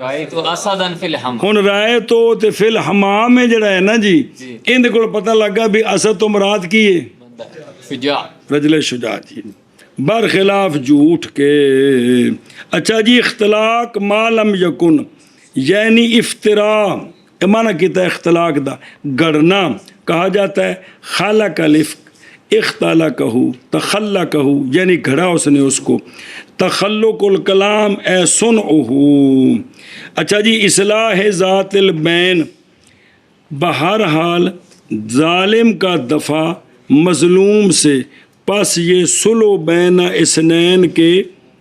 رأيت أسدا في الحمام ਹੁਣ ਰਾਏ ਤੋਂ ਤੇ ਫਿਲ ਹਮਾਮ ਹੈ ਜਿਹੜਾ ਹੈ ਨਾ ਜੀ ਇਹਦੇ ਕੋਲ ਪਤਾ ਲੱਗਾ ਵੀ ਅਸਦ ਤੋਂ ਮੁਰਾਦ ਕੀ ਹੈ شجاع رجل شجاع جی برخلاف جھوٹ کے اچھا جی اختلاق ما لم یکن یعنی افطرا معنی کہتا ہے اختلاق دا گڑنا کہا جاتا ہے خالق الافق اختلقہ تخلقہ یعنی گھڑا اس نے اس کو تخلق الکلام اے صنعہ اچھا جی اصلاح ذات البین بہرحال ظالم کا دفع مظلوم سے پس یہ صلح بین اسنین کے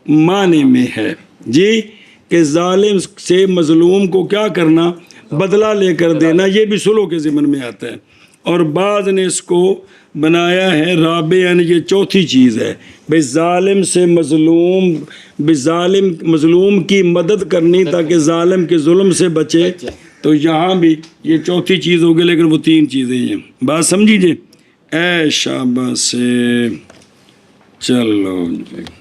معنی میں ہے جی کہ ظالم سے مظلوم کو کیا کرنا بدلہ لے کر دینا یہ بھی صلح کے ضمن میں آتا ہے اور بعض نے اس کو بنایا ہے رابع یعنی یہ چوتھی چیز ہے بھئی ظالم سے مظلوم کی مدد کرنی تاکہ ظالم کے ظلم سے بچے تو یہاں بھی یہ چوتھی چیز ہوگی لیکن وہ تین چیزیں ہیں بات سمجھیے اے شاباش سے چلو جی